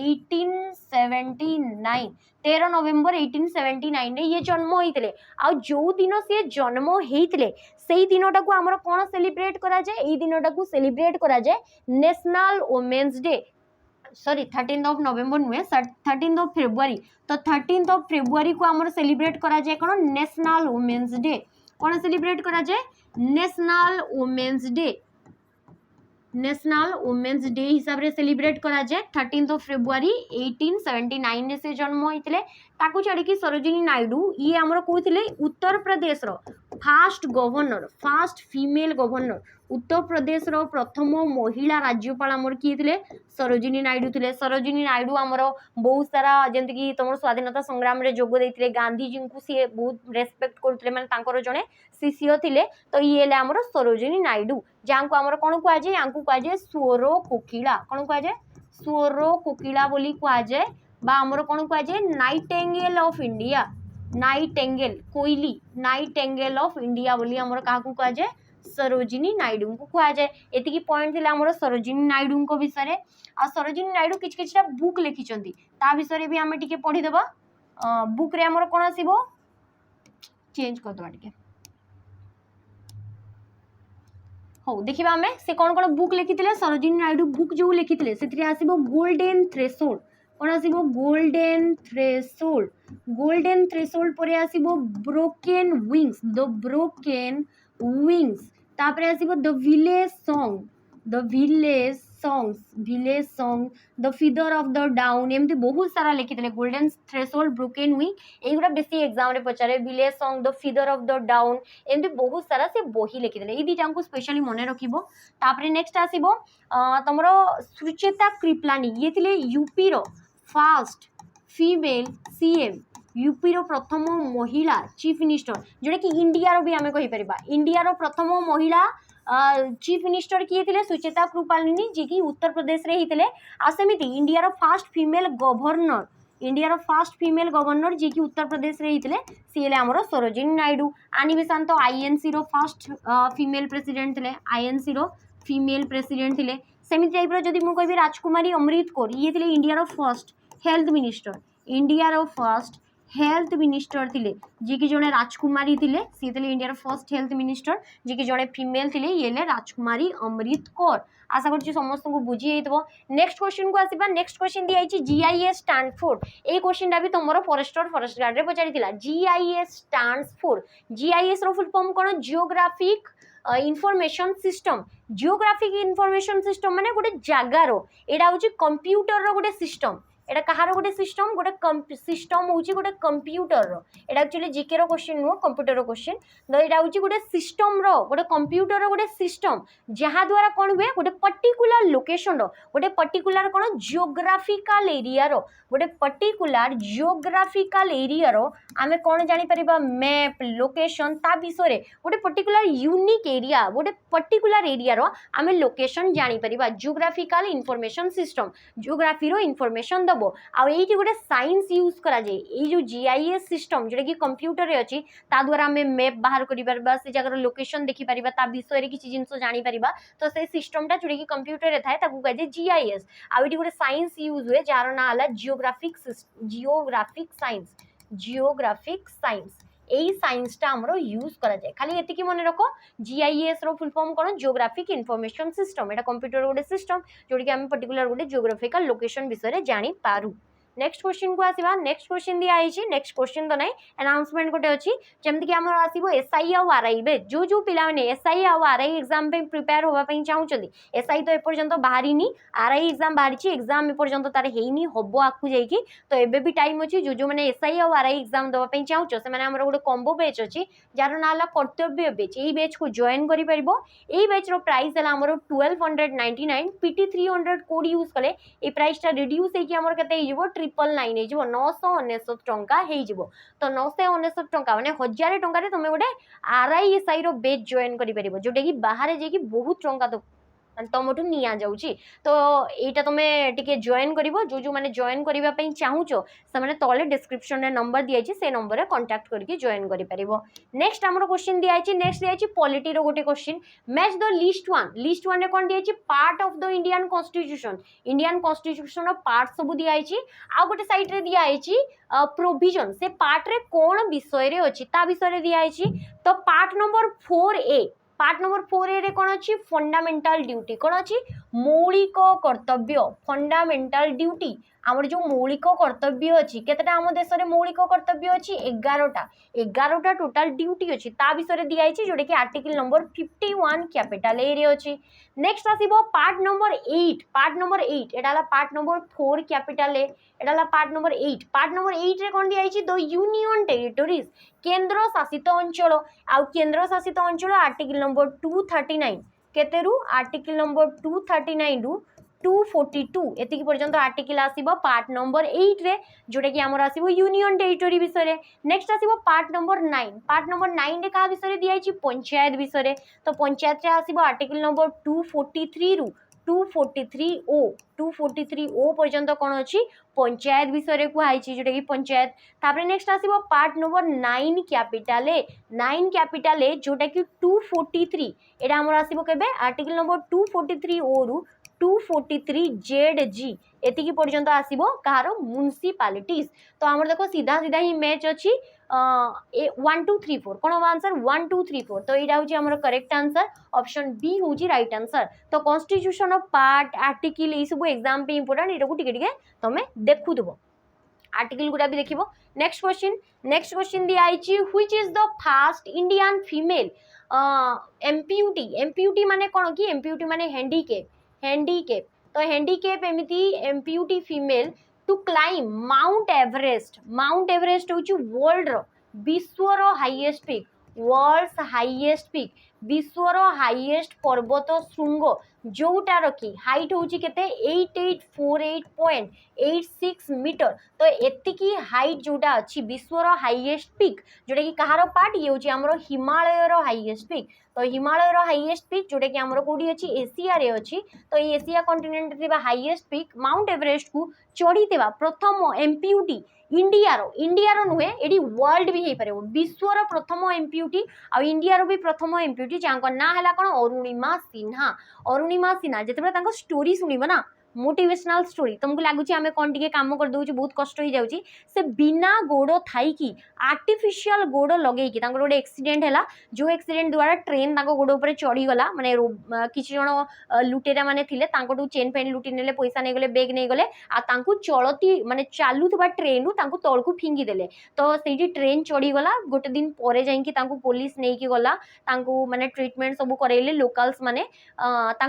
1879 13 नवेम्बर 1879 रे ये जन्म होइतले आ जो दिन से जन्म होइतले सेही दिनटा को हमर कोन सेलिब्रेट करा जाय एही दिनटा को सेलिब्रेट करा जाय national women's day sorry 13th of November नुहे 13th of February तो 13th of February को हमर सेलिब्रेट करा जाय कोन नेशनल वुमेन्स डे कोन सेलिब्रेट करा जाय नेशनल वुमेन्स डे हिसाब रे सेलिब्रेट करा जाए 13th of February 1879 से जन्म होइतले ताकू छाड़ी कि सरोजिनी नायडू ये हमर कहथिले उत्तर प्रदेश रो first female governor Uttar Pradesh रो प्रथम महिला राज्यपाल हमर किए थिले सरोजिनी नायडू थिले सरोजिनी नायडू हमर बहुत सारा जेंति कि तमर स्वाधीनता संग्राम रे जोग दैथिले गांधी जी को सी बहुत रेस्पेक्ट करथिले माने तांकर जने शिष्य थिले तो ये ले हमर सरोजिनी नायडू जांको हमर कोन कुआ जे यांकु कुआ जे स्वरो कोकिला कोन कुआ जे स्वरो कोकिला बोली कुआ जे बा हमर कोन कुआ जे नाइटेंगेल ऑफ इंडिया नाइटेंगेल कोइली नाइटेंगेल ऑफ इंडिया बोली हमर काकू कुआ जे सरोजिनी नायडू को कुआ जाए एतिकी पॉइंट थिला हमर सरोजिनी नायडू को विषय आ सरोजिनी नायडू किछ किछटा बुक लिखिचंती ता विषय भी हमें टिके पढ़ी देबा बुक रे हमर कोन आसीबो चेंज कर दबा टिके हो देखिबा हमें से कोन बुक लिखिथिले सरोजिनी नायडू बुक जो लिखिथिले सेतरी आसीबो गोल्डन थ्रेशोल्ड कोन आसीबो गोल्डन थ्रेशोल्ड परे आसीबो ब्रोकन विंग्स तापरे आसीबो the village song the feather of the dawn एमती बहुत सारा लिखिथिले गोल्डन थ्रेशोल्ड ब्रोकन विंग एगुडा बेसी एग्जाम रे पचारे village song the feather of the dawn एमती बहुत सारा से बही लिखिथिले ई दिटा को स्पेशली मने रखिबो तापरे नेक्स्ट आसीबो तमरो सुचेता कृपलानी ये थिले यूपी रो फर्स्ट फीमेल सीएम यूपी रो प्रथम महिला चीफ मिनिस्टर जोटा कि इंडिया रो भी आमे कहि परिबा इंडिया रो प्रथम महिला चीफ मिनिस्टर किए थिले सुचेता कृपलानी जे कि उत्तर प्रदेश रे हितले आ सेमिति इंडिया रो फर्स्ट फीमेल गवर्नर जे कि उत्तर प्रदेश रे हितले सीएले हमरो सरोजिनी नायडू आनी बेसांत आईएनसी रो फर्स्ट फीमेल प्रेसिडेंट थिले सेमिति टाइप रो जदी मु कहबी राजकुमारी अमृत कौर ये थिले India row first health minister थिले जे कि जने राजकुमारी थिले सी थिले India row first health minister जे कि जने फीमेल थिले ये ले राजकुमारी अमृत कौर आशा करछि समस्त को बुझी हेतबो नेक्स्ट क्वेश्चन को आसीबा नेक्स्ट क्वेश्चन दिया छि GIS stand for a question दा भी तमरो फॉरेस्ट गार्ड रे पचारि थिला जीआईएस स्टैंड्स फॉर जीआईएस रो फुल फॉर्म कोन जियोग्राफिक इनफॉरमेशन सिस्टम माने गोटे जगार एटा होछि कंप्यूटर रो गोटे सिस्टम एटा कहार गोटे सिस्टम गोटे सिस्टम होछि गोटे कंप्यूटर रो एटा एक्चुअली जीके रो क्वेश्चन नो कंप्यूटर रो क्वेश्चन तो एटा होछि गोटे सिस्टम रो गोटे कंप्यूटर रो गोटे सिस्टम जहा द्वारा कोन हुए गोटे पर्टिकुलर लोकेशन रो गोटे पर्टिकुलर कोन जियोग्राफिकल एरिया रो गोटे पर्टिकुलर जियोग्राफिकल एरिया रो आमे कोन जानि परिबा मैप लोकेशन ता विषय रे गोटे पर्टिकुलर यूनिक एरिया गोटे पर्टिकुलर एरिया रो आमे लोकेशन जानि परिबा जियोग्राफिकल इन्फॉर्मेशन सिस्टम जियोग्राफी रो इन्फॉर्मेशन दबो आ एठी गोटे साइंस यूज करा जाय ए जो जीआईएस सिस्टम जेटा कि कंप्यूटर रे अछि ता द्वारा आमे मैप बाहर करि परबा से जगह लोकेशन देखि परिबा ता विषय रे किछि जिंस जानि परिबा तो से सिस्टमटा जोटा कि कंप्यूटर रे थाए ताकू कहै जे जीआईएस आ एठी गोटे साइंस यूज हुए जार ना हला जियोग्राफिक साइंस यही साइंसटा आमर यूज करा जाए। खाली एतिकी मन रख जीआईएस रो फुल फॉर्म कौन जियोग्राफिक इनफॉरमेशन सिस्टम एटा कंप्यूटर गोटे सिस्टम जोटी कि आम पर्टिकुलर गोटे जियोग्राफिकल लोकेशन विषय जानी पारू। नेक्स्ट क्वेश्चन को आसीबा। नेक्स्ट क्वेश्चन दिया आइछि नेक्स्ट क्वेश्चन तो नहीं अनाउंसमेंट गोटे अछि जेमति कि हमर आसीबो एसआई आ आरआई बे जो पिला माने एसआई आ आरआई एग्जाम पे प्रिपेयर होबा पई चाहुचंदी एसआई तो एपर्यंत बाहरीनी आरआई एग्जाम बाहरीछि एग्जाम एपर्यंत तार हेइनी हबो आकु जाईकी तो एबे भी टाइम अछि जो माने एसआई आ आरआई एग्जाम दबा पई चाहुच से माने हमर गोटे कॉम्बो बैच अछि जार नाला कर्तव्य बैच एई बैच को जॉइन करि परिबो। एई बैच रो प्राइस हला हमर 1299 पीटी 300 कोड यूज कले ए प्राइस टा रिड्यूस हे कि हमर कते हिजबो 999 हो 999 टंका हेजिबो तो 999 टंका माने 1000 टंका रे तुमे गोटे आरआई एसआई रो बैच जॉइन करि परिबो जोटे कि बाहर जे कि बहुत टंका तो तुमठू निया जाउची तो एटा तुमे टिके जॉइन करिवो जो माने जॉइन करिवा पई चाहुचो से माने तले डिस्क्रिप्शन रे नंबर दिया छि से नंबर रे कांटेक्ट करके जॉइन करि परिबो। नेक्स्ट हमरो क्वेश्चन दिया छि नेक्स्ट दिया छि पॉलिटी रो गोटे question match the list one रे कोन दिया छि part of the Indian constitution रो पार्ट सब दिया छि आ गोटे साइड रे दिया छि प्रोविजन से पार्ट रे कोन विषय रे अछि ता विषय रे दिया छि तो part number 4A part number 4A रे कोन अछि फंडामेंटल ड्यूटी कोन अछि मौलिक कर्तव्य फंडामेंटल ड्यूटी आमर जो मौलिक कर्तव्य अछि केतेटा आम देश रे मौलिक कर्तव्य अछि 11टा टोटल ड्यूटी अछि ता विषय दिया अछि जोडे कि आर्टिकल नंबर 51 कैपिटल ए रे अछि। नेक्स्ट आसीबो पार्ट नंबर 8 एडाला पार्ट नंबर 4 कैपिटल ए एडाला पार्ट नंबर 8 रे कोन दिया अछि द यूनियन टेरिटरीज केंद्र शासित अंचल आ केंद्र शासित अंचल आर्टिकल नंबर 239 केतेरु आर्टिकल नंबर 239 रु 242 एतिकी पर्यंत आर्टिकल आसीबो पार्ट नंबर 8 रे जोटा कि हमर आसीबो यूनियन टेरिटरी विषय रे। नेक्स्ट आसीबो पार्ट नंबर 9 रे का विषय रे दिया छि पंचायत विषय रे तो पंचायत रे आसीबो आर्टिकल नंबर 243 रु 243 ओ पर्यंत कोन अछि पंचायत विषय रे कुहाई छि जोटा कि पंचायत। तापर नेक्स्ट आसीबो पार्ट नंबर 9 कैपिटल ए जोटा कि 243 एटा हमर आसीबो केबे आर्टिकल नंबर 243 ओ रु 243 ZG एतिकी पर्यंत आसीबो कहार म्युनिसिपालिटीज तो हमर देखो सीधा सीधा ही मैच अछि 1 2 3 4 कोन आंसर 1 2 3 4 तो एटा होची हमर करेक्ट आंसर ऑप्शन बी होची राइट आंसर। तो constitution of part article a सब एग्जाम पे इंपोर्टेंट एटा को टिके टिके तमे देखु दबो आर्टिकल गुडा भी देखिबो। नेक्स्ट क्वेश्चन दिया आइची which is the first Indian female amputee माने कोन की एमपीयूटी माने हैंडीकैप तो हैंडीकैप एमिति amputee female to climb Mount Everest होची वर्ल्ड रो विश्वर हाईएस्ट पीक विश्वर हाईएस्ट पर्वत शृंग जोटा रखी हाइट होची केते 8848.86 मीटर तो एतिकी हाइट जोटा अछि विश्वर हाईएस्ट पीक जोटा कि कहारो पार्ट ये होची हमरो हिमालय रो हाईएस्ट पीक तो हिमालय रो हाईएस्ट पीक जोटा कि हमरो कोडी अछि एशिया रे अछि तो एशिया कॉन्टिनेंट रे हाईएस्ट पीक माउंट एवरेस्ट को चढ़ी देबा प्रथम एमपीयूटी इंडिया रो नुहे एडी वर्ल्ड भी हे पारे विश्वर प्रथम एमपीयूटी आ इंडिया रो भी प्रथम एमपीयूटी जांको ना हला कोन अरुणिमा सिन्हा जेतेबे तांको स्टोरी सुनिबो ना मोटिवेशनल स्टोरी तुमको लगुच आम कौन टे कम कर दौर बहुत कष्ट हो जाऊँगी से बिना गोड़ थी आर्टिफिशियल गोड़ लगे गोटे एक्सीडेंट है जो एक्सीडेंट द्वारा ट्रेन गोड़ उपर चढ़ीगला माने किसी जन लुटेरा माने थिले चेन फेन लुटी ने पैसा नहीं गले बेग नहीं गले चलती माने चालुवा ट्रेन रु तल को फिंगिदेले तो से ट्रेन चढ़ीगला गोटे दिन पर जाकि पुलिस नहीं गला माने ट्रिटमेंट सब करैले लोकल्स माने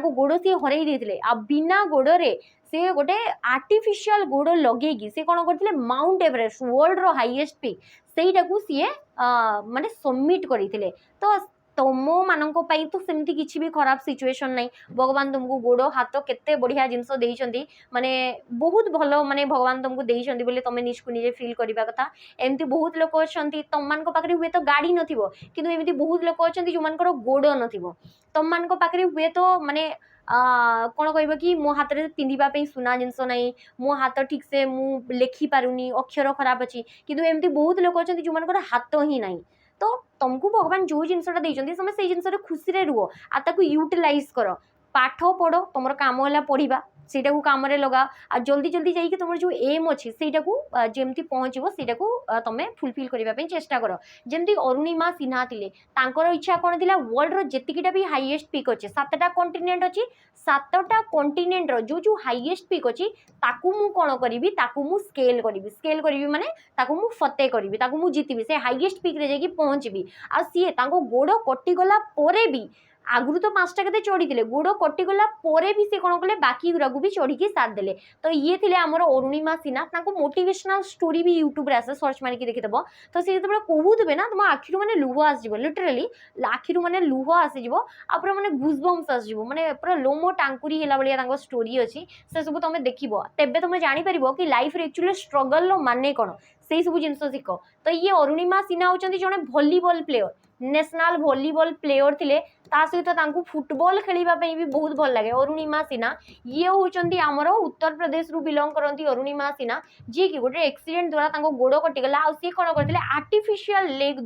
गोड़ सी हरई देते आ बिना गोड़े से गोटे आर्टिफिशियल गोड़ लगे से कौन करते माउंट एवरेस्ट वर्ल्ड रो हाईएस्ट पीक सेटा को सी माने सबमिट करते तो तुम मान तो सेमती किसी भी खराब सिचुएशन नहीं भगवान तुमको गोड़ हाथ केते बढ़िया जिनस देइछंती माने बहुत भलो माने भगवान तुमको देइछंती बोले तुम निजको निजे फील करबा कथा एमती बहुत लोक अछंती तुम मान को पाखरे हुए तो गाड़ी नथिबो किंतु एमती बहुत लोक अछंती जो मानकर गोड़ नथिबो तुम मान को पाखरे हुए तो माने कौन कह कि मो हाथ में पिंधापी सुना जिनस ना मो हाथ ठीक से मु लेखि पारुनी अक्षर खराब अच्छी किंतु एमती बहुत लोक अच्छा जो मान हाथ ही ना तो तुमको भगवान जो जिनसा देते से जिनस खुशी रुह आ यूटिलाइज कर पाठ पढ़ तुम कम है पढ़ा ସେଇଟା को काम रे लगा आ जल्दी जल्दी जाई कि तुमर जो एम अछि ସେଇଟା को जेमती पहुंचबो ସେଇଟା को तमे फुलफिल करबा पे चेष्टा करो जेमती अरुणिमा सिन्हा थिले तांकर इच्छा कोन थिला वर्ल्ड रो जेतिकिटा भी हाईएस्ट पीक अछि सातटा कॉन्टिनेंट अछि सातटा कॉन्टिनेंट रो जो हाईएस्ट पीक अछि ताकू मु कोन करिवि ताकू मु स्केल करिवि माने ताकू मु फते करिवि ताकू मु जीतिबि से हाईएस्ट पीक रे जाई कि पहुंचबि आ सीए तांको गोड़ कटि गला पोरे भी आगुरु तो 5टा केते चढ़ी गोड़ कटिगला भी से कौन कले बाकी गुरा भी चढ़ी साथ देले तो ये थे आमर अरुणिमा सिन्हा तांको मोटिवेशनल स्टोरी भी यूट्यूब रे आसे सर्च मारिक देखिदेव तो सी जो कहूथे ना तुम आखिर मैंने लुह आसो लिटराली आखिर मैंने लुह आसीज आ पूरा मैंने गुजबम्स आसो मैंने पूरा लोमो टांकुरी है भाया स्टोरी अच्छी से सब तुम देख तेबे तुम जापर कि लाइफ रे एक्चुअली स्ट्रगल माने कौन से सब जिन शिख तो ये अरुणिमा सिन्हा होती जड़े volleyball player national volleyball player थिले ता सहित तांकु फुटबॉल खेलिबा पई भी बहुत भल लागे अरुणिमा सिन्हा ये होचंती आमर उत्तर प्रदेश रु बिलोंग करंती अरुणिमा सिन्हा जी कि गोटे एक्सीडेंट द्वारा तांको गोड़ कटिगला आ सी कोन करथिले आर्टिफिशियल लेग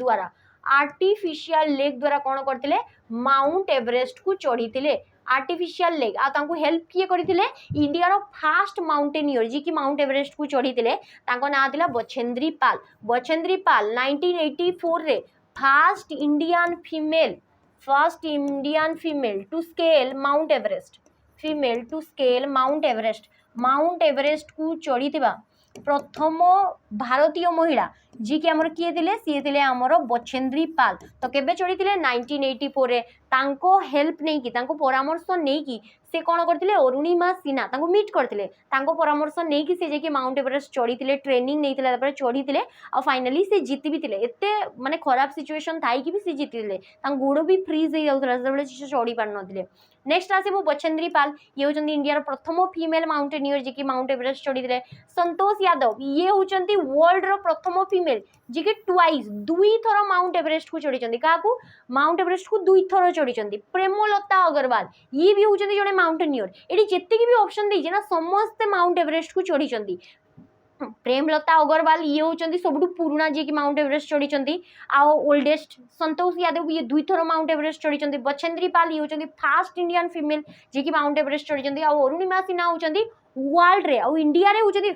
द्वारा कोन करथिले माउंट एवरेस्ट को चढ़ीथिले आर्टिफिशियल लेग आ तांको हेल्प किए करथिले इंडिया रो फास्ट माउंटेनियर जी कि माउंट एवरेस्ट को चढ़ीथिले तांको नाम थिला बछेंद्री पाल 1984 रे first Indian female to scale Mount Everest को चढ़ी प्रथम भारतीय महिला जी कि आमर किए थिले सी थिले आमर बछेंद्री पाल तो केबे चढ़ी थिले 1984 रे तांको हेल्प नहीं की तांको परामर्श नहीं की से कौन करथिले अरुणिमा सिन्हा तांको मीट करथिले तांको परामर्श नहीं की से जे कि माउंट एवरेस्ट चढ़ी थिले ट्रेनिंग नहीं थिले तापर चढ़ी थिले आ फाइनली से जीति भी थिले एते माने खराब सिचुएशन थाई कि भी से जीति थिले तांको गोड़ भी फ्रीज हो जाउथला सेबले से चढ़ी पार नथिले नेक्स्ट आसीबो बछेंद्री पाल ये होचंती इंडिया रो प्रथम फीमेल माउंटेनियर जे कि माउंट एवरेस्ट चढ़ी थिले संतोष यादव ये होचंती वर्ल्ड रो प्रथम फीमेल जी कि ट्वाइस दुई थर माउंट एवरेस्ट को चढ़ी क्या माउंट एवरेस्ट को दुई थर चढ़ी प्रेमलता अग्रवाल ये भी होचंती जड़े माउंटेनियर ये जितकी भी ऑप्शन देइछे ना समस्त माउंट एवरेस्ट को चढ़ी प्रेमलता अग्रवाल ये होचंती सबुठु पुराना जी कि माउंट एवरेस्ट चढ़ी आ ओल्डेस्ट संतोष यादव ये दुई थर माउंट एवरेस्ट चढ़ी बछेंद्री पाल ये होचंती फास्ट इंडियन फीमेल जी कि माउंट एवरेस्ट चढ़ी आ अरुणिमा सिन्हा होचंती वर्ल्ड रे आ इंडिया रे होचंती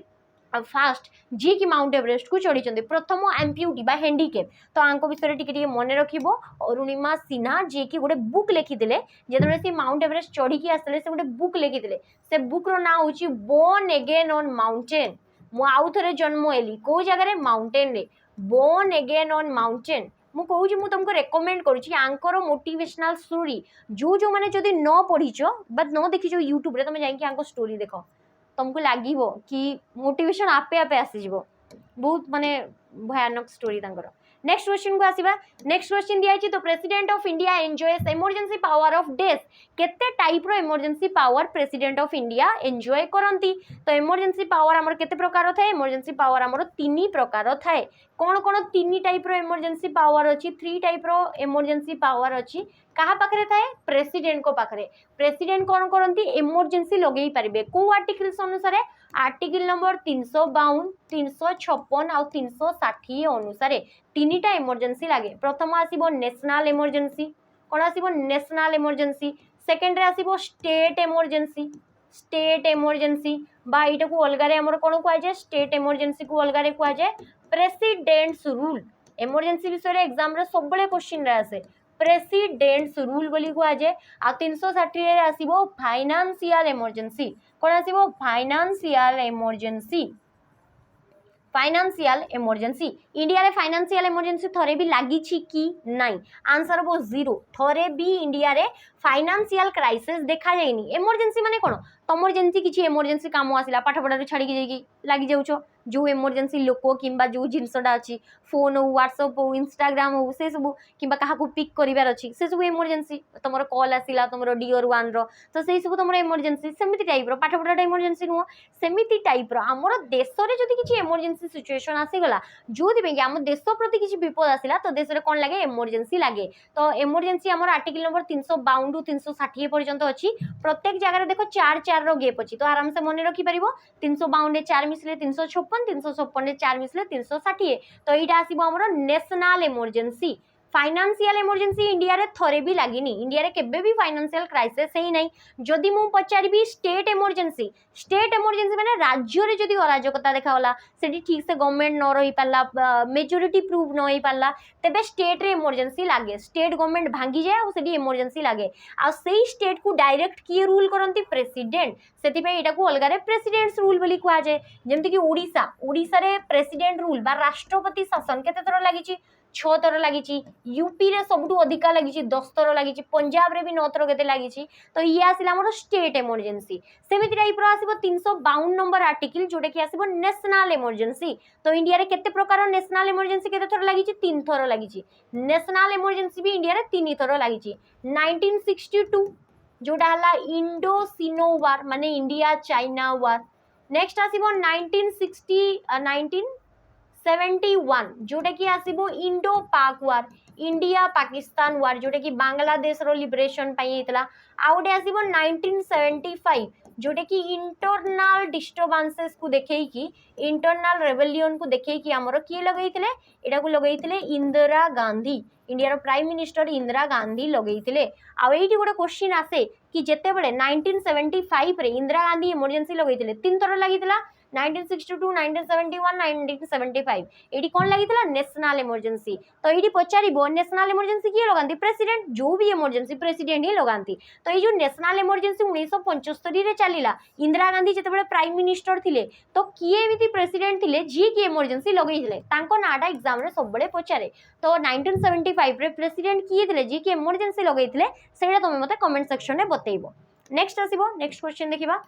फास्ट जी कि माउंट एवरेस्ट को चढ़ी प्रथम एम्प्यूटी बा हैंडीकेप तो आंक विषय टिके मन रखिबो अरुणिमा सिन्हा जी कि गोटे बुक लिखिथिले जेतबे से माउंट एवरेस्ट चढ़ी की आसले से गोटे बुक लिखिथिले से बुक रो नाम होची बोर्न अगेन ऑन माउंटेन मु आउ थरे जन्म एली को जगह रे माउंटेन रे बोर्न अगेन ऑन माउंटेन मु कहूँ मु तुमको रेकमेंड करुँची आंकर मोटिवेशनल स्टोरी जो मैंने जदि न पढ़ीच बा न देखीच यूट्यूब रे तुम जाइए आंक स्टोरी देख तुमको लगे कि मोटिवेशन आपे आपे आसीज बहुत माने भयानक स्टोरी तांकर नेक्स्ट क्वेश्चन को आसीबा नेक्स्ट क्वेश्चन दिया तो president of India enjoys emergency power of days केते टाइप रो emergency power president of India enjoy करंती तो इमरजेंसी पावर हमर केते प्रकार थाए इमरजेंसी पावर हमर 3 प्रकार थाए कौन कौन 3 टाइप रो इमरजेंसी पावर अच्छी 3 टाइप रो इमरजेंसी पावर अच्छी कहा पाखरे थाए प्रेसिडेंट को पाखरे प्रेसिडेंट कौन करंती इमरजेंसी लगेई पारिबे को आर्टिकल्स अनुसार आर्टिकल नंबर 352 356 और 360 अनुसार 3टा इमरजेंसी लगे प्रथम आसीबो नेशनल इमरजेंसी कौन आसीबो नेशनल इमरजेंसी सेकेंड रे आसीबो स्टेट इमरजेंसी बा एटा को अलगारे हमर कोन को आजे स्टेट इमरजेंसी को अलगारे को आजे प्रेसिडेंट्स रूल इमरजेंसी विषय रे एग्जाम रे सबले क्वेश्चन रे आसे प्रेसिडेंट्स रूल बोली को आजे आ 360 रे आसीबो फाइनेंशियल इमरजेंसी कोन आसीबो फाइनेंशियल इमरजेंसी इंडिया रे फाइनेंशियल इमरजेंसी थरे भी लागी छी कि नहीं आंसर वो 0 थरे भी इंडिया रे फाइनेंशियल क्राइसिस देखा जायनी इमरजेंसी माने कोन तमर जेंसी किछि इमरजेंसी काम आसिला पाठ पढ़ा छाड़ी जाई लागी जाउछो जो इमरजेंसी लोक किंबा जो जिनसटा अच्छी फोन हो व्हाट्सएप हो इंस्टाग्राम हो से सब किंबा क्या पिक करार अच्छी से सब इमरजेंसी तुम कॉल आसला तुम डियर वन तो से सब तुम इमरजेंसी सेमती टाइप पाठ पढ़ाटा इमरजेंसी नुह सेमती टाइप आमर देश में जब किसी इमरजेंसी सिचुएशन आसीगला जो कि आम देश प्रति किसी विपद आसला तो देश में कौन लगे इमरजेंसी लगे तो इमरजेंसी आम आर्टिकल नंबर 352 ରୁ 360 पर्यंत अच्छी प्रत्येक जगह देख 4 रो गेप अच्छी तो आराम से मन रखिपर 352 4 मिसले 356 356 4 मिसले 360 तो यहाँ आसो आमर national emergency financial emergency India रे थरे भी लागिनी इंडिया रे केबे भी फाइनेंशियल क्राइसिस हेई नै जदि मु पचारिबी स्टेट इमरजेंसी माने राज्य रे जदि अराजकता देखा होला सेठी ठीक से गवर्नमेंट न रही पाला मेजॉरिटी प्रूव न होई पाला तेबे स्टेट रे इमरजेंसी लागे स्टेट गवर्नमेंट भांगी जाए और सेठी इमरजेंसी लागे आ सेही स्टेट को डायरेक्ट किए रूल करंती प्रेसिडेंट सेति पे एटा को अलगा रे प्रेसिडेंट्स रूल बोली कुआ जाए जेमति कि ओडिसा रे प्रेसिडेंट रूल बा राष्ट्रपति शासन केते थर लागिची 6 थर लागिची यूपी रे सबटू अधिका लागिची 10 थर लागिची पंजाब रे भी 9 थर केते लागिची तो ये आसिला हमर स्टेट इमरजेंसी सेमिति टाइप रो आसीबो 352 नंबर आर्टिकल जोटे कि आसीबो नेशनल इमरजेंसी तो इंडिया रे केते प्रकार नेशनल इमरजेंसी केते थर लागिची 3 थर लागिची नेशनल इमरजेंसी भी इंडिया रे 3 थर लागिची 1962 जोटा हला इंडो सिनो वार माने इंडिया चाइना वार नेक्स्ट आसीबो 1971 जोटा कि आसीबो इंडो पाक वार इंडिया पाकिस्तान वार जोटा कि बांग्लादेश रो लिबरेशन पाई हेतला आउडे आसीबो 1975 जोटा कि इंटरनल डिस्टर्बेंसेस को देखेई कि इंटरनल रेबेलियन को देखेई कि हमरो की लगैथिले एटा को लगैथिले इंदिरा गांधी इंडिया रो प्राइम मिनिस्टर इंदिरा गांधी लगैथिले आ एठी गोटे क्वेश्चन आसे कि जेते बेले 1975 रे इंदिरा गांधी इमरजेंसी लगैथिले 3 थर लागितला 1962 1971 1975 एटी कोन लागितला नेशनल इमरजेंसी तो एटी पचारिबो नेशनल इमरजेंसी किए लगांती प्रेसिडेंट जो भी इमरजेंसी प्रेसिडेंट ही लगांती तो ये जो नेशनल इमरजेंसी 1975 रे चलीला इंदिरा गांधी जेते बेले प्राइम मिनिस्टर थिले तो किए एमिति प्रेसिडेंट थिले जी की इमरजेंसी लगैथिले तांको नाडा एग्जाम रे सब बेले पचारे तो 1975 रे प्रेसिडेंट किए थिले जी की इमरजेंसी लगैथिले सेटा तमे मते कमेंट सेक्शन रे बतेइबो नेक्स्ट आसीबो नेक्स्ट क्वेश्चन देखिबा